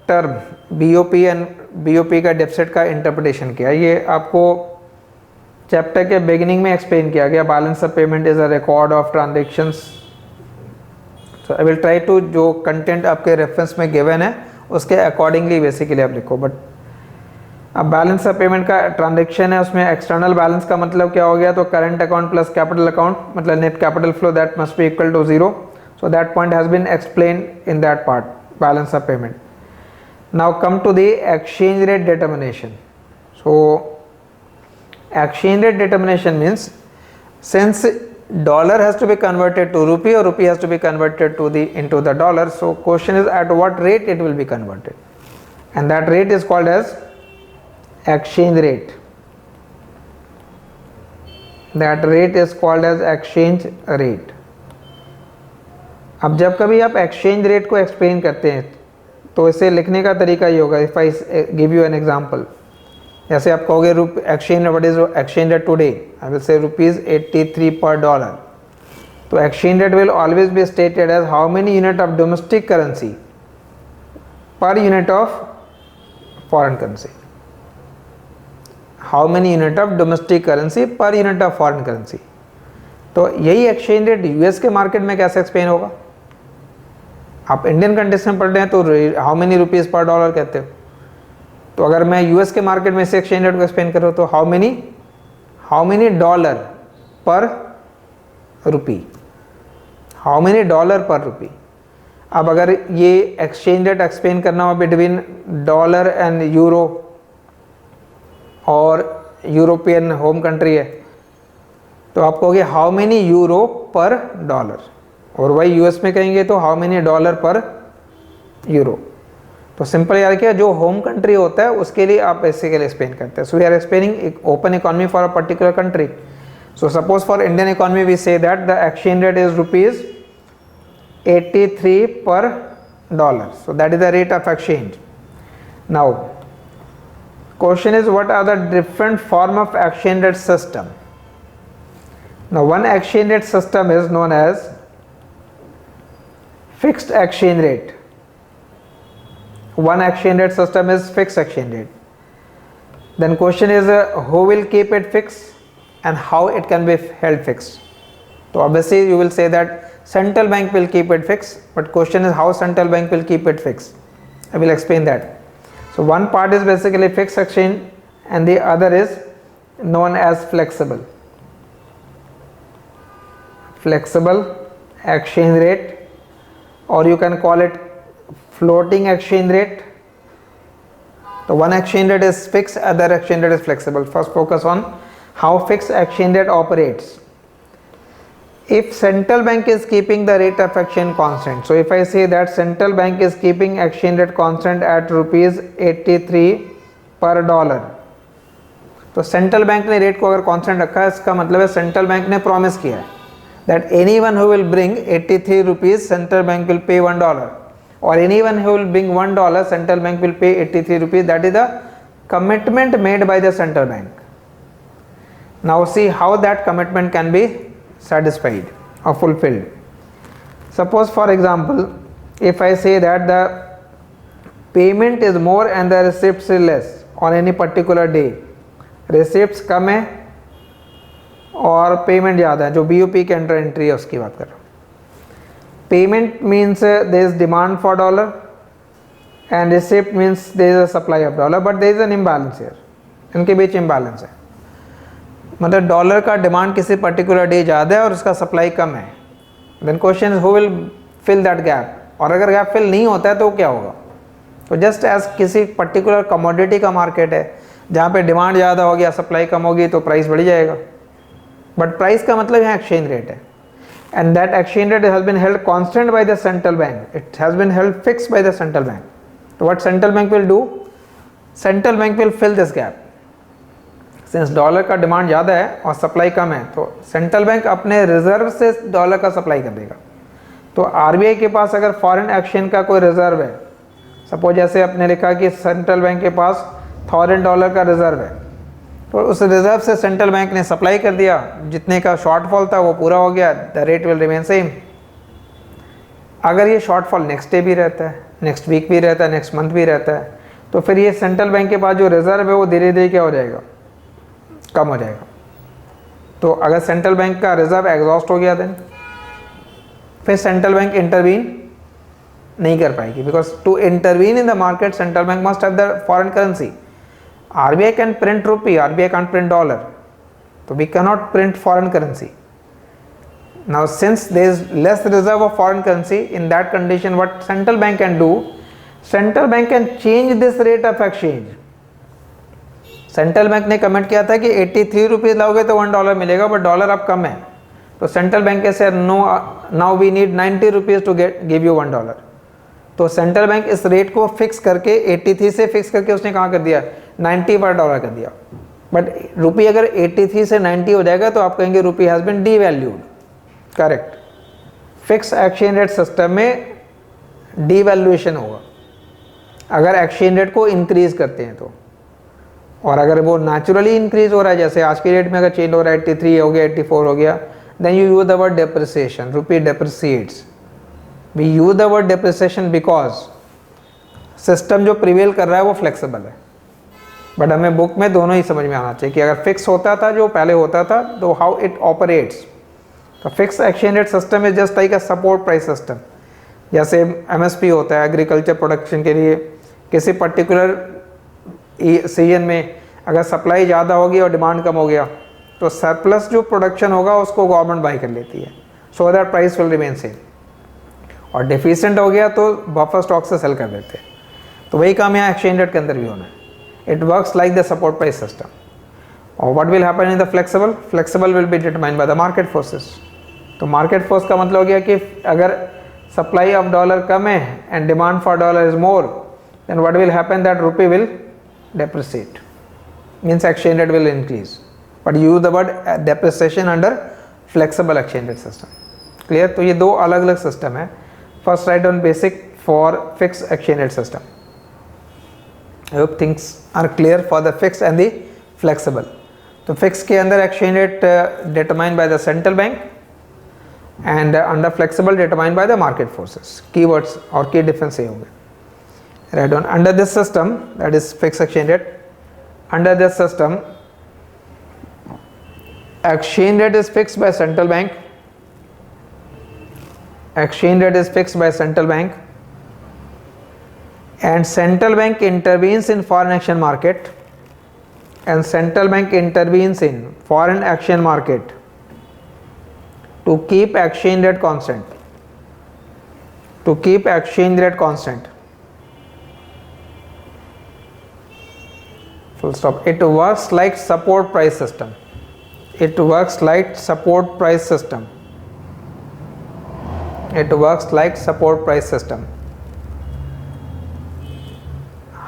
term BOP and BOP का deficit का interpretation किया। ये आपको चैप्टर के बिगिनिंग में एक्सप्लेन किया गया। Balance of payment is a record of transactions. So I will try to, जो कंटेंट आपके रेफरेंस में गिवन है उसके अकॉर्डिंगली बेसिकली आप लिखो। बट अब बैलेंस ऑफ पेमेंट का ट्रांजैक्शन है, उसमें एक्सटर्नल बैलेंस का मतलब क्या हो गया, तो current account plus capital account, मतलब net capital flow that must be equal to 0। So that point has been explain in that part, balance of payment. Now come to the exchange rate determination. So exchange rate determination means since dollar has to be converted to rupee or rupee has to be converted to into the dollar, so question is at what rate it will be converted, and that rate is called as exchange rate. That rate is called as exchange rate. अब जब कभी आप exchange rate को explain करते हैं तो इसे लिखने का तरीका ये होगा। If I give you an example, जैसे आप कहोगे exchange what is exchange rate today, I will say ₹83 per dollar. तो exchange rate will always be stated as how many unit of domestic currency per unit of foreign currency, how many unit of domestic currency per unit of foreign currency. तो यही exchange rate US के market में कैसे explain होगा। आप Indian condition पढ़ रहे हैं तो how many rupees per dollar कहते हो, तो अगर मैं यूएस के मार्केट में से एक्सचेंज रेट को एक्सप्लेन करूँ तो हाउ मेनी डॉलर पर रुपी, हाउ मेनी डॉलर पर रुपी। अब अगर ये एक्सचेंज रेट एक्सप्लेन करना हो बिटवीन डॉलर एंड यूरो और यूरोपियन होम कंट्री है तो आप कहोगे हाउ मेनी यूरो पर डॉलर, और वही यूएस में कहेंगे तो हाउ मेनी डॉलर पर यूरो। तो सिंपल यार क्या, जो होम कंट्री होता है उसके लिए आप बेसिकली एक्सप्लेन करते हैं। So we are explaining open economy for a particular country. So suppose for Indian economy we say that the exchange rate is ₹83 per dollar, so that is the rate of exchange. Now question is what are the different form of exchange rate system. Now one exchange rate system is known as fixed exchange rate. One exchange rate system is fixed exchange rate. Then question is who will keep it fixed and how it can be held fixed. So obviously you will say that central bank will keep it fixed, but question is how central bank will keep it fixed. I will explain that. So one part is basically fixed exchange and the other is known as flexible exchange rate, or you can call it floating exchange rate. So one exchange rate is fixed, other exchange rate is flexible. First focus on how fixed exchange rate operates. If central bank is keeping the rate of exchange constant, so if I say that central bank is keeping exchange rate constant at ₹83 per dollar, तो central bank ने rate को अगर constant रखा है इसका मतलब है central bank ने प्रॉमिस किया है that anyone who will bring 83 rupees central bank will pay $1, or anyone who will bring $1 central bank will pay 83 rupees. That is the commitment made by the central bank. Now see how that commitment can be satisfied or fulfilled. Suppose for example if I say that the payment is more and the receipts is less on any particular day, receipts come है और payment ज़्यादा है, जो BOP के under entry है उसकी बात कर रहा हूँ। Payment means there is demand for dollar and receipt means there is a supply of dollar, but there is an imbalance here, इनके बीच इम्बैलेंस है। मतलब डॉलर का डिमांड किसी पर्टिकुलर डे ज़्यादा है और उसका सप्लाई कम है, then question is who will fill that gap, और अगर गैप फिल नहीं होता है तो क्या होगा। तो जस्ट एज किसी पर्टिकुलर कमोडिटी का मार्केट है जहाँ पे डिमांड ज़्यादा हो गया, सप्लाई कम होगी तो प्राइस बढ़ जाएगा, बट प्राइस का मतलब यहाँ एक्सचेंज रेट है, and that exchange rate has been held constant by the central bank, it has been held fix by the central bank. तो what central bank will do, central bank will fill this gap. Since dollar का demand ज़्यादा है और supply कम है, तो central bank अपने reserve से डॉलर का सप्लाई कर देगा। तो RBI के पास अगर फॉरेन एक्सचेंज का कोई रिजर्व है, सपोज जैसे आपने लिखा कि सेंट्रल बैंक के पास $1000 का रिजर्व है, तो उस रिजर्व से सेंट्रल बैंक ने सप्लाई कर दिया, जितने का शॉर्टफॉल था वो पूरा हो गया, the rate will remain same. अगर ये शॉर्टफॉल नेक्स्ट डे भी रहता है, नेक्स्ट वीक भी रहता है, नेक्स्ट मंथ भी रहता है, तो फिर ये सेंट्रल बैंक के पास जो रिजर्व है वो धीरे धीरे क्या हो जाएगा, कम हो जाएगा। तो अगर सेंट्रल बैंक का रिजर्व एग्जॉस्ट हो गया, देन फिर सेंट्रल बैंक इंटरवीन नहीं कर पाएगी, because to intervene in the market central bank must have the foreign currency. RBI can print rupee, RBI can't print dollar, so we cannot print foreign currency. Now since there is less reserve of foreign currency, in that condition what central bank can do, central bank can change this rate of exchange. Central bank ने comment किया था कि 83 rupees लाओगे तो $1 मिलेगा, but dollar अब कम है, तो सेंट्रल बैंक के से no, now we need 90 rupees to give you $1। तो सेंट्रल बैंक इस रेट को फिक्स करके 83 से फिक्स करके उसने कहाँ कर दिया, 90 पर डॉलर कर दिया। बट रुपी अगर 83 से 90 हो जाएगा तो आप कहेंगे rupee has been devalued, correct. Fix exchange rate system में डीवैल्यूएशन होगा अगर एक्सचेंज रेट को इंक्रीज करते हैं तो, और अगर वो नेचुरली इंक्रीज हो रहा है, जैसे आज के रेट में अगर चेंज हो रहा है 83 हो गया, 84 हो गया, then you use the word depreciation, rupee depreciates. We use the word depreciation because system जो प्रिवेल कर रहा है वो फ्लेक्सिबल है, बट हमें बुक में दोनों ही समझ में आना चाहिए कि अगर फिक्स होता था जो पहले होता था तो हाउ इट ऑपरेट्स। तो fix exchange rate system is just like a support price system. जैसे MSP होता है एग्रीकल्चर प्रोडक्शन के लिए, किसी पर्टिकुलर सीजन में अगर सप्लाई ज़्यादा होगी और डिमांड कम हो गया तो सरप्लस जो प्रोडक्शन होगा उसको गवर्नमेंट बाई कर लेती है, so that price will remain same, और डिफिशिएंट हो गया तो बफर स्टॉक से सेल कर देते हैं। तो वही काम यहाँ एक्सचेंज रेट के अंदर भी होना है, it works like the support price system. Or what will happen in the flexible? Flexible will be determined by the market forces. तो market force का मतलब हो गया कि अगर supply of dollar कम है and demand for dollar is more, then what will happen, that rupee will depreciate, means exchange rate will increase, but you use the word depreciation under flexible exchange rate system. Clear? तो ये दो अलग अलग system है। First write down basic for fixed exchange rate system. I hope things are clear for the fixed and the flexible. तो fixed के अंदर exchange rate determined by the central bank and under flexible determined by the market forces. Keywords और key difference ये होंगे। Write down under this system, that is fixed exchange rate. Under this system, exchange rate is fixed by central bank. Exchange rate is fixed by central bank. And central bank intervenes in foreign exchange market, and central bank intervenes in foreign exchange market to keep exchange rate constant, to keep exchange rate constant, full stop. It works like support price system, it works like support price system, it works like support price system.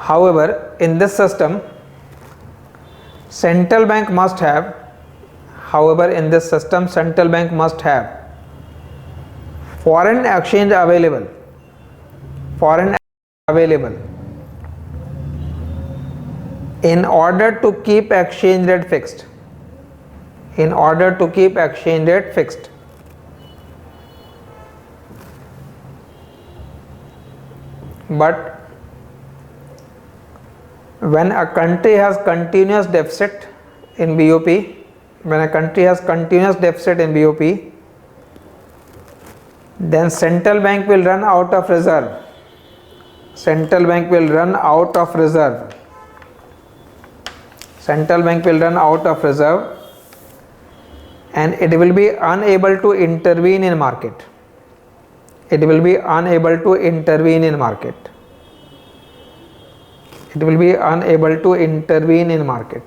However, in this system, central bank must have, however, in this system, central bank must have foreign exchange available, foreign available in order to keep exchange rate fixed, in order to keep exchange rate fixed. But when a country has continuous deficit in BOP, when a country has continuous deficit in BOP, then central bank will run out of reserve. Central bank will run out of reserve. Central bank will run out of reserve, and it will be unable to intervene in market. It will be unable to intervene in market. It will be unable to intervene in market.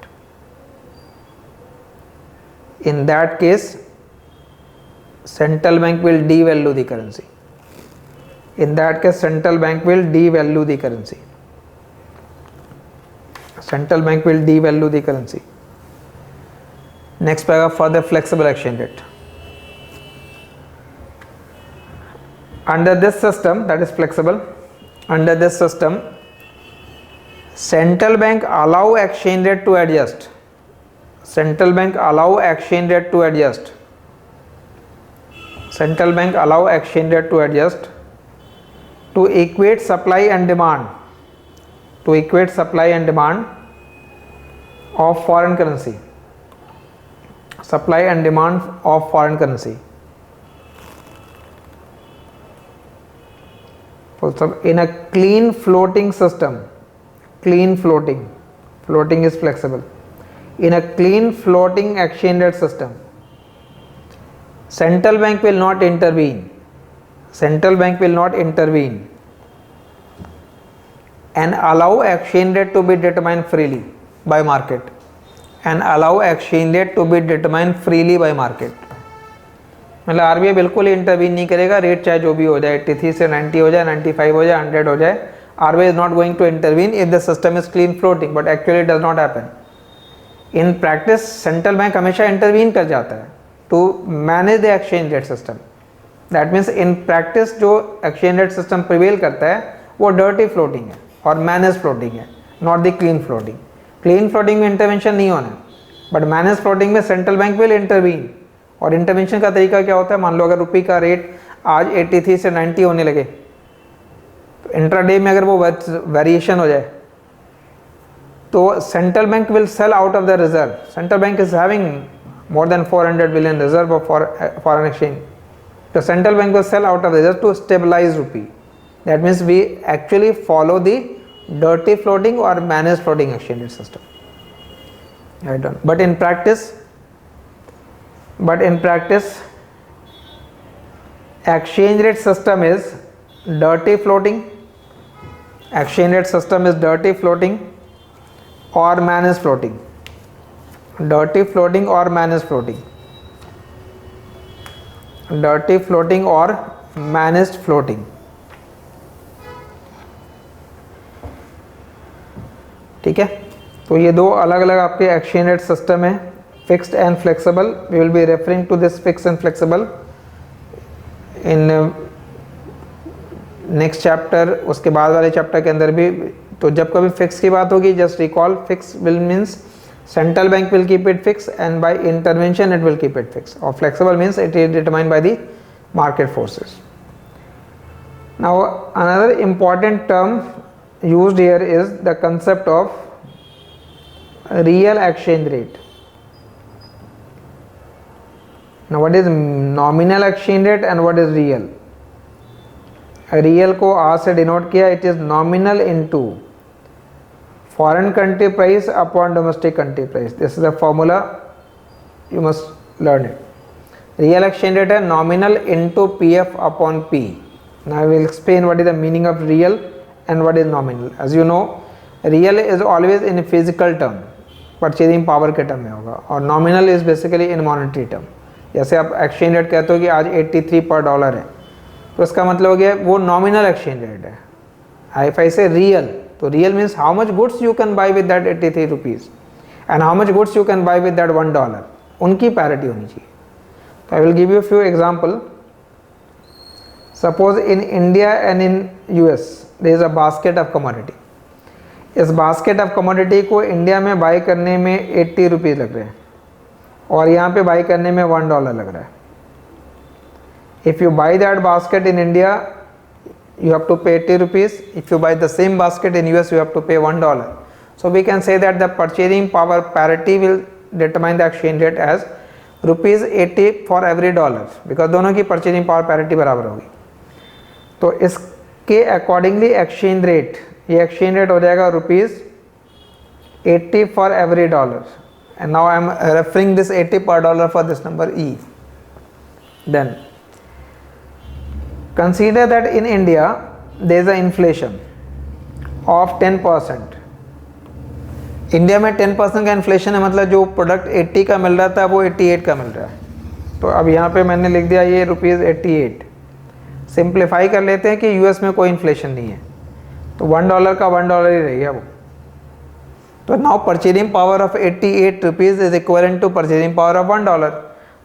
In that case, central bank will devalue the currency. In that case, central bank will devalue the currency. Central bank will devalue the currency. Next paragraph, for the flexible exchange rate. Under this system, that is flexible, under this system, central bank allow exchange rate to adjust. Central bank allow exchange rate to adjust. Central bank allow exchange rate to adjust to equate supply and demand. To equate supply and demand of foreign currency. Supply and demand of foreign currency. In a clean floating system, clean floating is flexible. In a clean floating exchange rate system, central bank will not intervene. Central bank will not intervene and allow exchange rate to be determined freely by market. And allow exchange rate to be determined freely by market. मतलब RBI बिल्कुल intervene नहीं करेगा, rate चाहे जो भी हो जाए, 83 से 90 हो जाए, 95 हो जाए, 100 हो जाए, RBI is not going to intervene if the system is clean floating, but actually does not happen. In practice central bank हमेशा इंटरवीन कर जाता है to manage the exchange rate system. That means in practice जो exchange rate system prevail करता है वो dirty floating है और मैनेज फ्लोटिंग है, not the clean floating. Clean floating में इंटरवेंशन नहीं होना है, बट मैनेज फ्लोटिंग में सेंट्रल बैंक विल इंटरवीन. और इंटरवेंशन का तरीका क्या होता है, मान लो अगर रुपये का रेट आज 83 से 90 होने लगे, तो इंट्राडे में अगर वो वेरिएशन हो जाए तो central bank will sell out of the reserve. Central bank is having more than 400 billion reserve of foreign exchange. The central bank will sell out of the reserve to stabilize rupee. That means we actually follow the dirty floating or managed floating exchange rate system. Right on. But in practice, exchange rate system is dirty floating. Exchange rate system is dirty floating or managed floating. Dirty floating or managed floating. Dirty floating or managed floating. ठीक है, तो ये दो अलग अलग आपके exchange rate system है, fixed and flexible. We will be referring to this fixed and flexible in next chapter. उसके बाद वाले चैप्टर के अंदर भी. तो जब कभी फिक्स की बात होगी, just recall fix will means central bank will keep it fixed and by intervention it will keep it fixed, or flexible means it is determined by the market forces. Now another important term used here is the concept of real exchange rate. Now what is nominal exchange rate and what is real? Real को R से denote किया, it is nominal into foreign country price upon domestic country price. This is the formula, you must learn it. Real exchange rate है nominal into PF upon P. Now I will explain what is the meaning of real and what is nominal. As you know, real is always in physical term, purchasing power के term में होगा, और nominal is basically in monetary term. जैसे आप exchange rate कहते हो कि आज 83 per dollar है, तो इसका मतलब हो गया वो nominal exchange rate है. If I say real, तो real means how much goods you can buy with that 83 rupees and how much goods you can buy with that $1. उनकी parity होनी चाहिए. तो I will give you a few example. Suppose in India and in US there is a basket of commodity. इस basket of commodity को India में by करने में 80 rupees लग रहे हैं और यहाँ पे बाई करने में $1 लग रहा है. If you buy that basket in India, you have to pay 80 rupees. If you buy the same basket in US, you have to pay $1. So we can say that the purchasing power parity will determine the exchange rate as ₹80 for every dollar, because दोनों की purchasing power parity बराबर होगी. तो इसके accordingly exchange rate, ये exchange rate हो जाएगा ₹80 for every dollar. And now I am referring this 80 per dollar for this number E. Then consider that in India there is an inflation of 10%. India में 10% का inflation है, मतलब जो product 80 का मिल रहा था वो 88 का मिल रहा है. तो अब यहाँ पे मैंने लिख दिया ये ₹88. सिंप्लीफाई कर लेते हैं कि यूएस में कोई इन्फ्लेशन नहीं है, तो $1 का $1 ही रह गया वो. तो now purchasing power of ₹88 is equivalent to purchasing power of $1.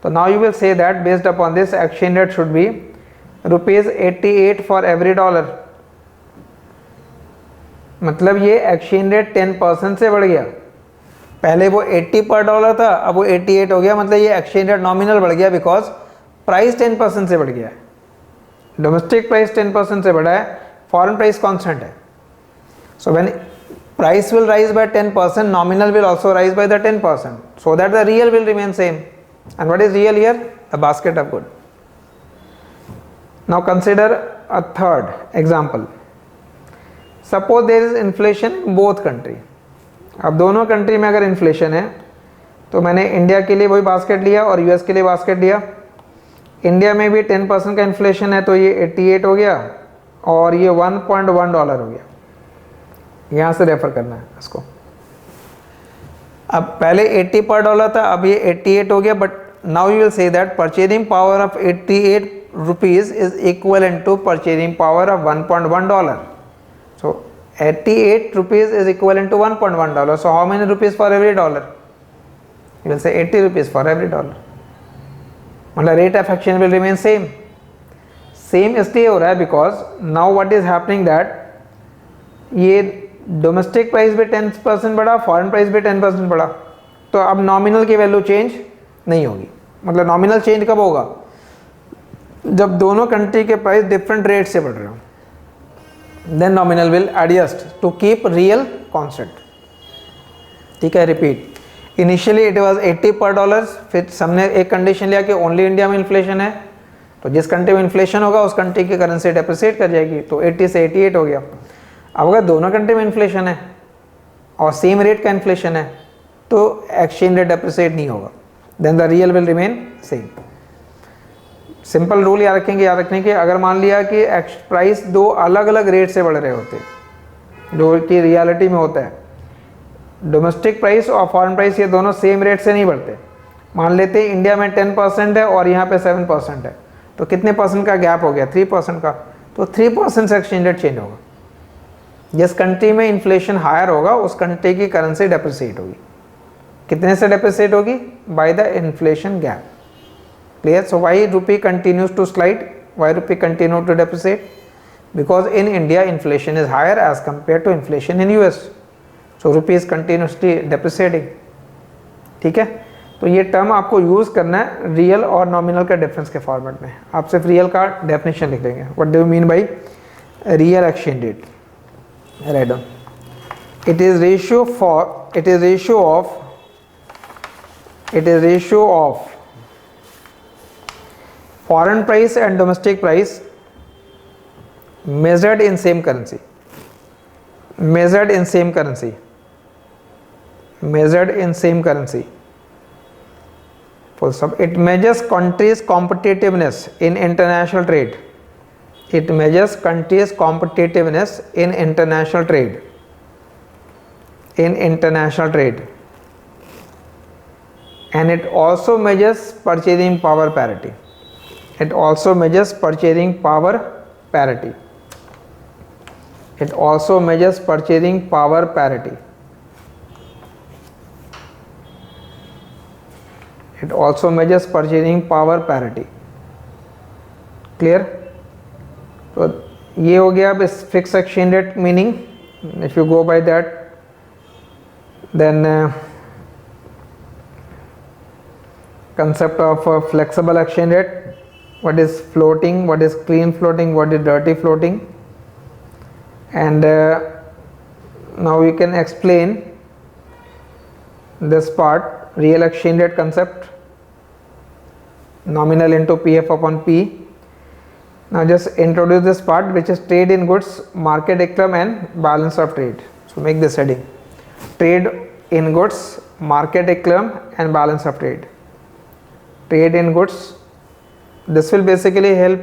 तो now you will say that based upon this exchange rate should be ₹88 for every dollar. मतलब ये एक्सचेंज रेट 10% से बढ़ गया. पहले वो 80 पर डॉलर था, अब वो 88 हो गया. मतलब ये एक्सचेंज रेट नॉमिनल बढ़ गया बिकॉज प्राइस 10% से बढ़ गया है. डोमेस्टिक प्राइस 10% से बढ़ा है, फॉरेन प्राइस कांस्टेंट है. So when price will rise by 10%, nominal will also rise by the 10%, so that the real will remain same. And what is real here? The basket of good. Now consider a third example. Suppose there is inflation in both country. अब दोनों country में अगर inflation है तो मैंने India के लिए वही बास्केट लिया और यूएस के लिए बास्केट लिया. इंडिया में भी 10% का इन्फ्लेशन है, तो ये 88 हो गया और ये $1.1 हो गया. यहाँ से रेफर करना है इसको. अब पहले 80 पर डॉलर था, अब ये 88 हो गया. But now you will say that purchasing power of ₹88 is equivalent to purchasing power of $1.1. So 88 rupees is equivalent to $1.1. So how many rupees for every dollar? You will say 80 rupees for every dollar. मतलब rate of exchange will remain same. Same इसलिए हो रहा है because now what is happening that ये domestic price भी 10% बढ़ा, foreign price भी 10% बढ़ा. तो अब नॉमिनल की वैल्यू चेंज नहीं होगी. मतलब नॉमिनल चेंज कब होगा? जब दोनों कंट्री के प्राइस डिफरेंट रेट से बढ़ रहे हो. Then nominal will adjust to keep real constant. ठीक है, रिपीट. इनिशियली इट वाज 80 पर डॉलर, फिर हमने एक कंडीशन लिया कि ओनली इंडिया में इन्फ्लेशन है, तो जिस कंट्री में इन्फ्लेशन होगा उस कंट्री की करेंसी डेप्रिसिएट कर जाएगी. तो 80 से 88 हो गया. अब अगर दोनों कंट्री में इन्फ्लेशन है और सेम रेट का इन्फ्लेशन है तो एक्सचेंज रेट डेप्रिसिएट नहीं होगा. Then the real will remain same. Simple rule याद रखेंगे, याद रखने के अगर मान लिया कि प्राइस दो अलग अलग रेट से बढ़ रहे होते जो कि रियलिटी में होता है, डोमेस्टिक प्राइस और फॉरेन प्राइस ये दोनों सेम रेट से नहीं बढ़ते. मान लेते हैं इंडिया में 10% है और यहाँ पे 7% है, तो कितने परसेंट का गैप हो गया? 3% का. तो 3% से एक्सचेंज रेट चेंज होगा. जिस कंट्री में इन्फ्लेशन हायर होगा उस कंट्री की करेंसी डेप्रिसिएट होगी. कितने से डेप्रिसिएट होगी? By the inflation gap. Clear? So why rupee continues to slide? Why rupee continue to depreciate? Because in India inflation is higher as compared to inflation in US. So rupee is continuously depreciating. ठीक है, तो ये term आपको use करना है real और nominal का difference के फॉर्मेट में. आप सिर्फ रियल का डेफिनेशन लिख देंगे. What do you mean by real exchange rate? Write down. It is ratio of foreign price and domestic price measured in same currency. Full stop. It measures countries' competitiveness in international trade. And it also measures purchasing power parity. It also measures purchasing power parity. It also measures purchasing power parity. It also measures purchasing power parity. Clear? तो ये हो गया अब इस fix exchange rate meaning. If you go by that then concept of flexible exchange rate. What is floating, what is clean floating, what is dirty floating, and now we can explain this part, real exchange rate concept, nominal into PF upon P. Now just introduce this part, which is trade in goods, market equilibrium and balance of trade. So make this heading, trade in goods, market equilibrium and balance of trade. Trade in goods, this will basically help,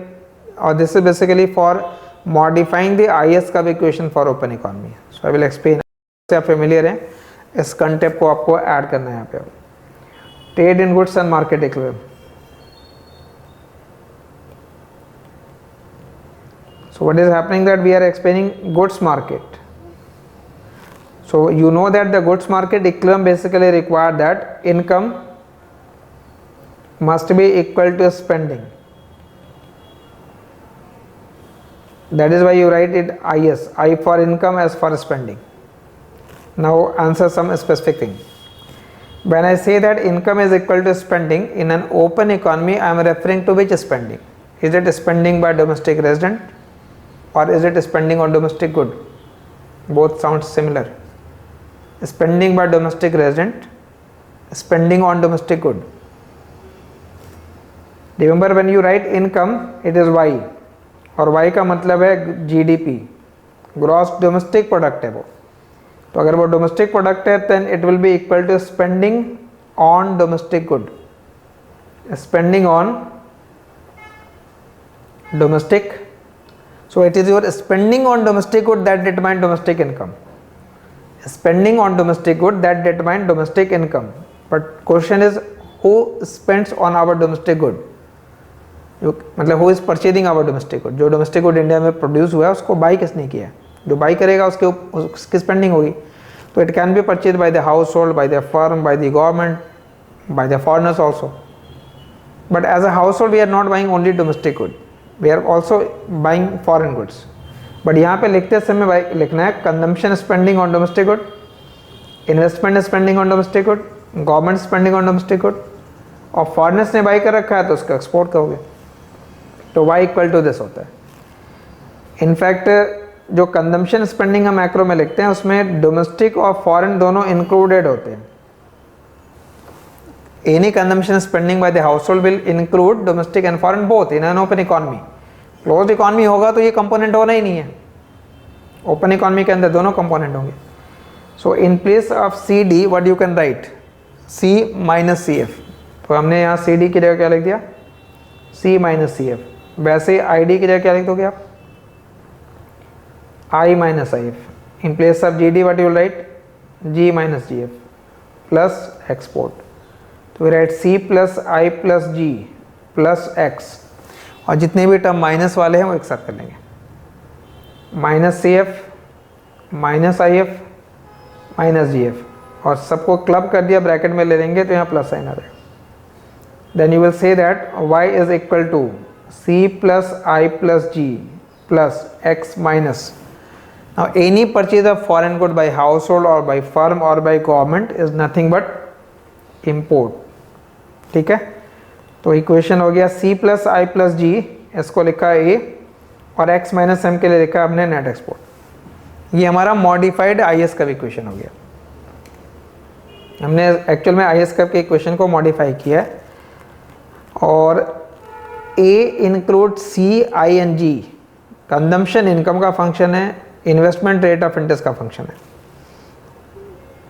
or this is basically for modifying the IS curve equation for open economy. So I will explain. से आप familiar हैं, इस concept को आपको add करना है यहाँ पे. Trade in goods and market equilibrium. So what is happening, that we are explaining goods market. So you know that the goods market equilibrium basically require that income must be equal to spending. That is why you write it IS, I for income, S for spending. Now answer some specific thing. When I say that income is equal to spending in an open economy, I am referring to which spending? Is it spending by domestic resident or is it spending on domestic good? Both sound similar. Spending by domestic resident, spending on domestic good. Remember, when you write income, it is Y, और Y का मतलब है GDP, gross domestic product है वो. तो अगर वो domestic product है, then it will be equal to spending on domestic good. Spending on domestic, so it is your spending on domestic good that determine domestic income. Spending on domestic good that determine domestic income. But question is, who spends on our domestic good? मतलब who is purchasing our domestic good? जो domestic good India में produce हुआ है उसको by किसने किया? जो by करेगा उसकी स्पेंडिंग होगी. तो it can be purchase by the household, by the firm, by the government, by the foreigners also. But as a household we are not buying only domestic good, we are also buying foreign goods. But यहाँ पे लिखते समय लिखना है consumption spending on domestic good, investment spending on domestic good, government spending on domestic good, और foreigners ने buy कर रखा है तो उसका एक्सपोर्ट करोगे. तो y इक्वल टू दिस होता है. इनफैक्ट जो कंजम्पशन स्पेंडिंग हम मैक्रो में लिखते हैं उसमें डोमेस्टिक और फॉरेन दोनों इंक्लूडेड होते हैं. Any consumption spending bye the house hold will include domestic and foreign both in an open economy. Closed economy होगा तो ये कंपोनेंट होना ही नहीं है. ओपन इकोनॉमी के अंदर दोनों कंपोनेंट होंगे. So in place of C D what you can write, C minus C F. तो हमने यहाँ सी डी की जगह क्या लिख दिया, सी माइनस सी एफ. वैसे आई डी की जगह क्या लिख दोगे आप, I minus IF. In place of GD what you will write, G minus GF plus export. तो we write C plus I plus G plus X, और जितने भी टर्म माइनस वाले हैं वो एक साथ कर लेंगे. Minus CF minus IF minus GF, और सबको क्लब कर दिया, ब्रैकेट में ले लेंगे तो यहाँ प्लस साइन आ जाएगा. Then you will say that Y is equal to C plus I plus G plus X minus. Now any purchase of foreign good by household or by firm or by government is nothing but import. ठीक है. तो equation हो गया C plus I plus G, इसको लिखा है A, और X minus M के लिए लिखा हमने नेट एक्सपोर्ट. ये हमारा मॉडिफाइड IS कर्व इक्वेशन हो गया. हमने एक्चुअल में IS कर्व के इक्वेशन को मॉडिफाई किया है, और A include C, I and G. Consumption income का फंक्शन है, इन्वेस्टमेंट रेट ऑफ इंटरेस्ट का फंक्शन है.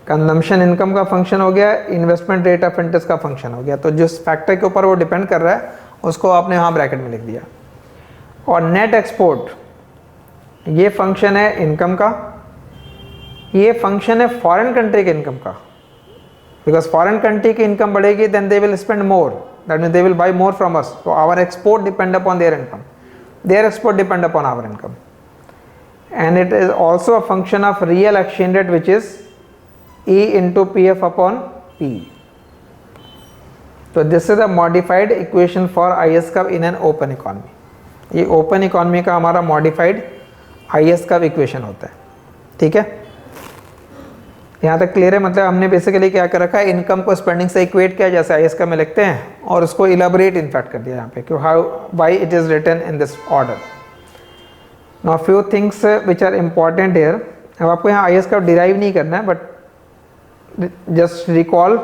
कंजम्पशन इनकम का फंक्शन हो गया, इन्वेस्टमेंट रेट ऑफ इंटरेस्ट का फंक्शन हो गया. तो जिस फैक्टर के ऊपर वो डिपेंड कर रहा है उसको आपने यहाँ ब्रैकेट में लिख दिया. और नेट एक्सपोर्ट ये फंक्शन है इनकम का, ये फंक्शन है फॉरेन कंट्री के इनकम का. बिकॉज फॉरेन कंट्री की इनकम बढ़ेगी then they will spend more, that means they will buy more from us. So our export depend upon their income, their export depend upon our income. And it is also a function of real exchange rate, which is E into PF upon P. So this is a modified equation for IS curve in an open economy. ये open economy का हमारा modified IS curve equation होता है. ठीक है, यहाँ तक clear है. मतलब हमने बेसिकली क्या कर रखा है, इनकम को स्पेंडिंग से इक्वेट किया जैसे IS कर्व में लिखते हैं, और उसको इलाबोरेट इनफैक्ट कर दिया यहाँ पे कि how why it is written in this order. Now few things which are important here. अब आपको यहाँ IS कर्व डिराइव नहीं करना है, but just recall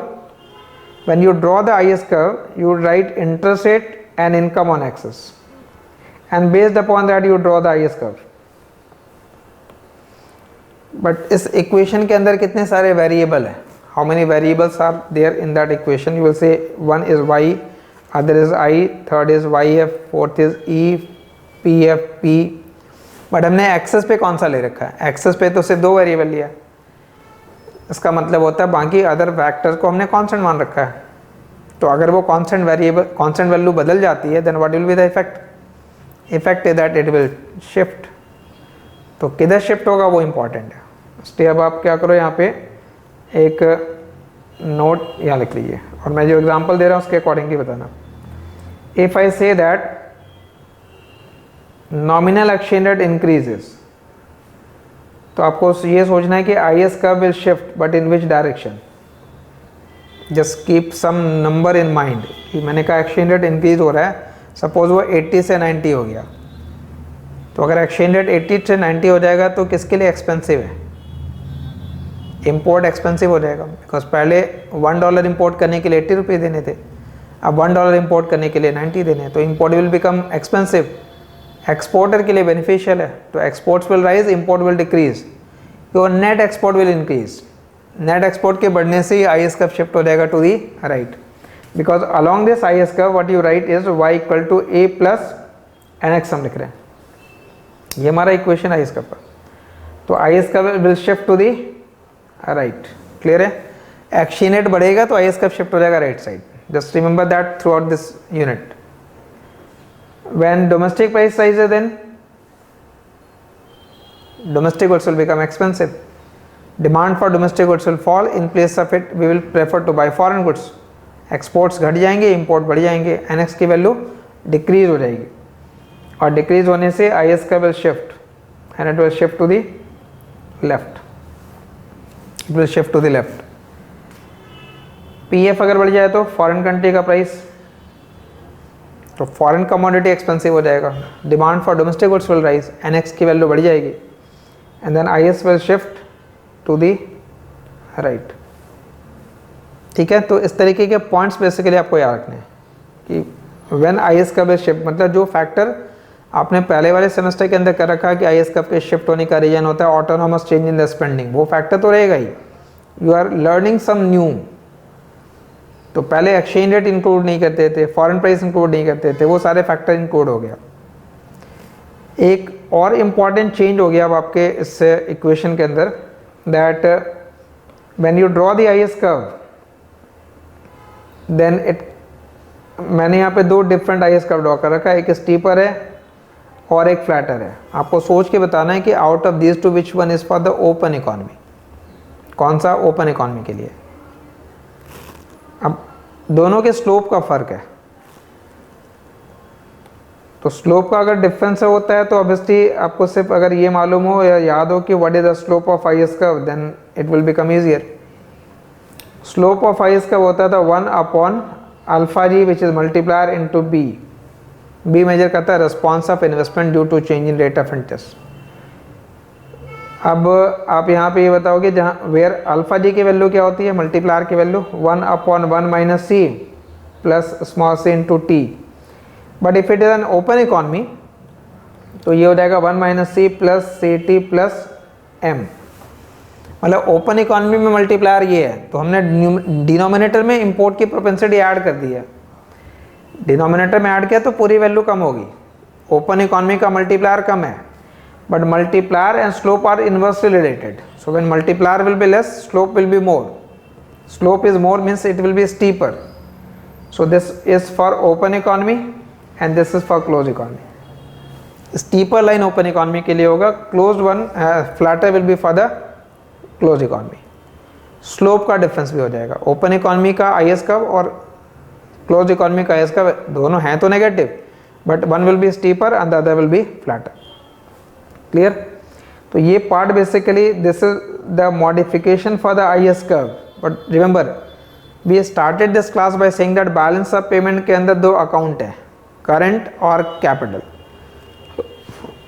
when you draw the IS curve you write interest rate and income on axis and based upon that you draw the IS curve. बट इस equation के अंदर कितने सारे वेरिएबल हैं, how many variables are there in that equation. You will से one is y, other is i, third is yf, fourth is e, pf, p. But हमने access पे कौन सा ले रखा है, एक्सेस पे तो सिर्फ 2 वेरिएबल लिया. इसका मतलब होता है बाकी अदर फैक्टर्स को हमने कांस्टेंट मान रखा है. तो अगर वो कांस्टेंट वेरिएबल कांस्टेंट वैल्यू बदल जाती है then what will be the effect. Effect is that it will shift. तो किधर शिफ्ट होगा वो इंपॉर्टेंट है. इसलिए अब आप क्या करो, यहाँ पे एक नोट यहाँ लिख लीजिए और मैं जो एग्जांपल दे रहा हूँ उसके अकॉर्डिंगली बताना. If I say that nominal exchange rate increases, तो आपको ये सोचना है कि IS curve will shift but in which direction. Just keep some number in mind कि मैंने कहा एक्सचेंज रेट इंक्रीज हो रहा है, सपोज वो 80 से 90 हो गया. तो अगर एक्सचेंज रेट 80 से 90 हो जाएगा तो किसके लिए एक्सपेंसिव है, इंपोर्ट एक्सपेंसिव हो जाएगा. बिकॉज पहले $1 इंपोर्ट करने के लिए 80 रुपये देने थे, अब $1 इंपोर्ट करने के लिए 90 देने हैं. तो import will become expensive. Exporter के लिए बेनिफिशियल है, तो exports will rise, import will decrease, your net export will increase. Net export के बढ़ने से ही IS कर्व शिफ्ट हो जाएगा to the right. Because along this IS curve what you write is y equal to a plus NX हम लिख रहे हैं. ये हमारा इक्वेशन IS कर्व का. तो IS curve will shift to the right. Clear है. एक्सचेंज रेट बढ़ेगा तो IS कर्व शिफ्ट हो जाएगा right side. Just remember that throughout this unit. When domestic price rises, then domestic goods will become expensive. Demand for domestic goods will fall. In place of it, we will prefer to buy foreign goods. Exports घट जाएंगे, import बढ़ जाएंगे, NX की value decrease हो जाएगी और decrease होने से IS का will shift and it will shift to the left. It will shift to the left. PF अगर बढ़ जाए तो फॉरेन कंट्री का प्राइस, तो फॉरेन कमोडिटी एक्सपेंसिव हो जाएगा. Demand for domestic goods will rise, NX की वैल्यू बढ़ जाएगी and then IS will shift to the right. ठीक है. तो इस तरीके के पॉइंट्स बेसिकली आपको याद रखने हैं कि when IS curve will shift, मतलब जो फैक्टर आपने पहले वाले सेमेस्टर के अंदर कर रखा है कि IS कर्व के शिफ्ट होने का रीजन होता है autonomous change in the spending, वो फैक्टर तो रहेगा ही. You are learning some new. तो पहले एक्सचेंज रेट इंक्लूड नहीं करते थे, फॉरेन प्राइस इंक्लूड नहीं करते थे, वो सारे फैक्टर इंक्लूड हो गया. एक और इम्पॉर्टेंट चेंज हो गया अब आपके इस इक्वेशन के अंदर, that when you draw the IS curve then it, मैंने यहाँ पे 2 डिफरेंट IS कर्व ड्रॉ कर रखा है, एक स्टीपर है और एक फ्लैटर है. आपको सोच के बताना है कि out of these two which one is for the open economy, कौन सा ओपन इकोनॉमी के लिए. अब दोनों के स्लोप का फर्क है, तो स्लोप का अगर डिफरेंस होता है तो ऑब्वियसली आपको सिर्फ अगर ये मालूम हो या याद हो कि what is the slope of IS curve then it will become easier. Slope of IS curve होता था 1 upon alpha G which is multiplier into B. B measure करता है response of investment due to change in rate of interest. अब आप यहाँ पे ये बताओगे जहाँ वेयर अल्फा जी की वैल्यू क्या होती है, मल्टीप्लायर की value 1 upon 1 minus c plus small c into t. But if it is an open economy तो ये हो जाएगा 1 minus c plus c t plus m. मतलब ओपन इकॉनमी में मल्टीप्लायर ये है, तो हमने डिनोमिनेटर में इंपोर्ट की प्रोपेंसिटी ऐड कर दी है. डिनोमिनेटर में ऐड किया तो पूरी वैल्यू कम होगी. ओपन इकॉनमी का मल्टीप्लायर कम है, but multiplier and slope are inversely related. So when multiplier will be less, slope will be more. Slope is more means it will be steeper. So this is for open economy and this is for closed economy. Steeper line open economy के लिए होगा, closed one flatter will be for the closed economy. Slope का difference भी हो जाएगा. Open economy का IS curve और closed economy का IS कर्व दोनों हैं तो negative, but one will be steeper and the other will be flatter. Clear. तो ये part basically this is the modification for the IS curve. But remember we started this class by saying that balance of payment के अंदर 2 account है, current और कैपिटल.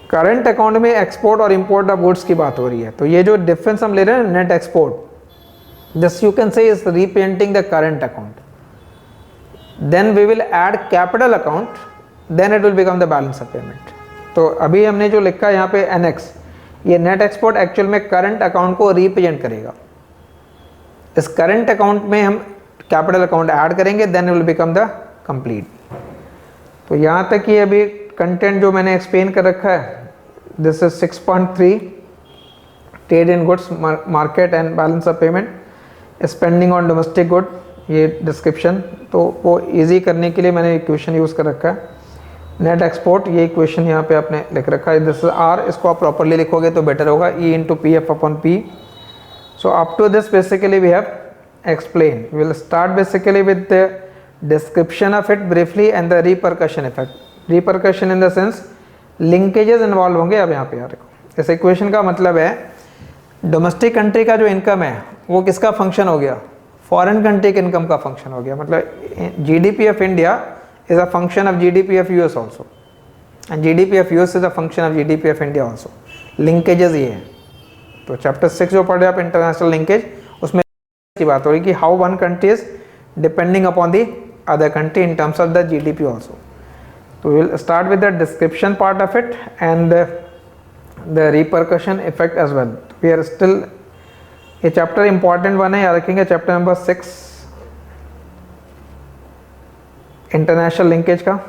Current account में export और import of goods की बात हो रही है, तो ये जो डिफरेंस हम ले रहे हैं net export, this you can say is repainting the current account, then we will add capital account, then it will become the balance of payment. तो अभी हमने जो लिखा है यहाँ पे एनेक्स, ये नेट एक्सपोर्ट एक्चुअल में करंट अकाउंट को रिप्रेजेंट करेगा। इस करंट अकाउंट में हम कैपिटल अकाउंट ऐड करेंगे, then it will become the complete. तो यहाँ तक ये अभी कंटेंट जो मैंने एक्सप्लेन कर रखा है, this is 6.3 trade in goods market and balance of payment, spending on domestic good, ये डिस्क्रिप्शन, तो वो इजी करने के लिए मैंने इक्वेशन यूज़ कर रखा है। नेट एक्सपोर्ट, ये इक्वेशन यहाँ पे आपने लिख रखा है, दिस इज आर, इसको आप प्रॉपरली लिखोगे तो बेटर होगा, E into P F upon P. So up to this basically we have explained. We will start basically with the description of it briefly and the repercussion effect. Repercussion in the sense linkages involve होंगे। अब यहाँ पे यार इस equation का मतलब है domestic country का जो इनकम है वो किसका फंक्शन हो गया, फॉरेन कंट्री के इनकम का फंक्शन हो गया। मतलब GDP of India is a function of GDP of US also, and GDP of US is a function of GDP of India also. Linkages ये हैं। तो चैप्टर 6 जो पढ़े आप इंटरनेशनल लिंकेज, उसमें की बात हो रही कि how one country is depending upon the other country in terms of the GDP also. तो will start with the description part of it and the repercussion effect as well. We are still, ये chapter important one है, याद रखेंगे, chapter number 6 international linkage का।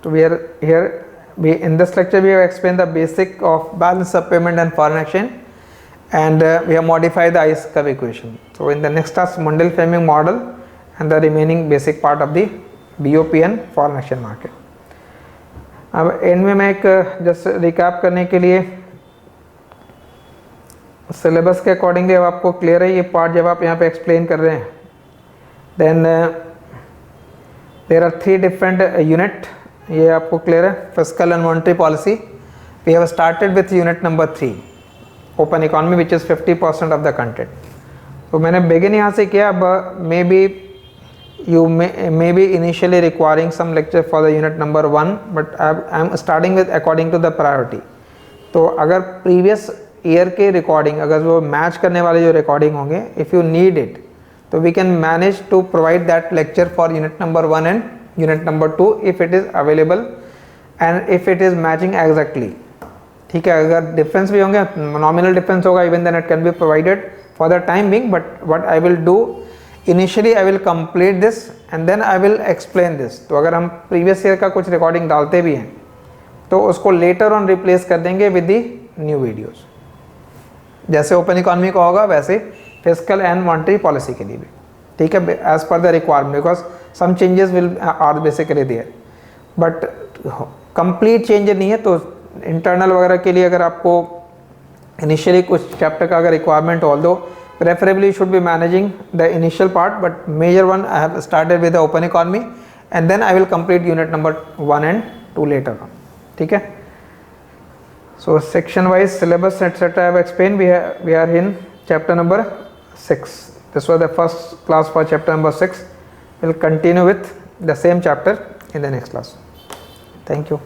तो we are here, we in this lecture we have explained the basic of balance of payment and foreign exchange, and we have modified the ice curve equation. So in the next class, Mundell framing model and the remaining basic part of the BOP and foreign exchange market. अब and में मैं एक just recap करने के लिए, syllabus के accordingly अब आपको क्लियर है ये पार्ट जब आप यहाँ पे एक्सप्लेन कर रहे हैं। Then there are 3 different unit, ये आपको क्लियर है। Fiscal and monetary policy, we have started with unit number 3 open economy which is 50% of the content. तो मैंने बिगिन यहाँ से किया। अब may be you may be initially requiring some lecture for the unit number 1, but I am starting with according to the priority. तो अगर previous year के recording, अगर वो मैच करने वाले जो रिकॉर्डिंग होंगे, इफ़ यू नीड इट, तो we can manage to provide that lecture for unit number 1 and unit number 2 if it is available and if it is matching exactly. ठीक है, अगर डिफरेंस भी होंगे, नॉमिनल डिफरेंस होगा, even then it can be provided for the time being, but what I will do initially, I will complete this and then I will explain this. तो अगर हम previous year का कुछ recording डालते भी हैं तो उसको लेटर ऑन रिप्लेस कर देंगे विद दी न्यू वीडियोज़। जैसे ओपन इकोनॉमी का होगा वैसे फिस्कल एंड मॉनेटरी पॉलिसी के लिए भी। ठीक है, as per the requirement, because some changes will are basically there, but complete change नहीं है। तो इंटरनल वगैरह के लिए अगर आपको इनिशियली कुछ चैप्टर का अगर requirement, although preferably should be managing the initial part, but major one I have started with the open economy and then I will complete unit number 1 and 2 later on. ठीक है, so section wise syllabus etc. I have explained. We are in chapter number 6. This was the first class for chapter number 6. We'll continue with the same chapter in the next class. Thank you.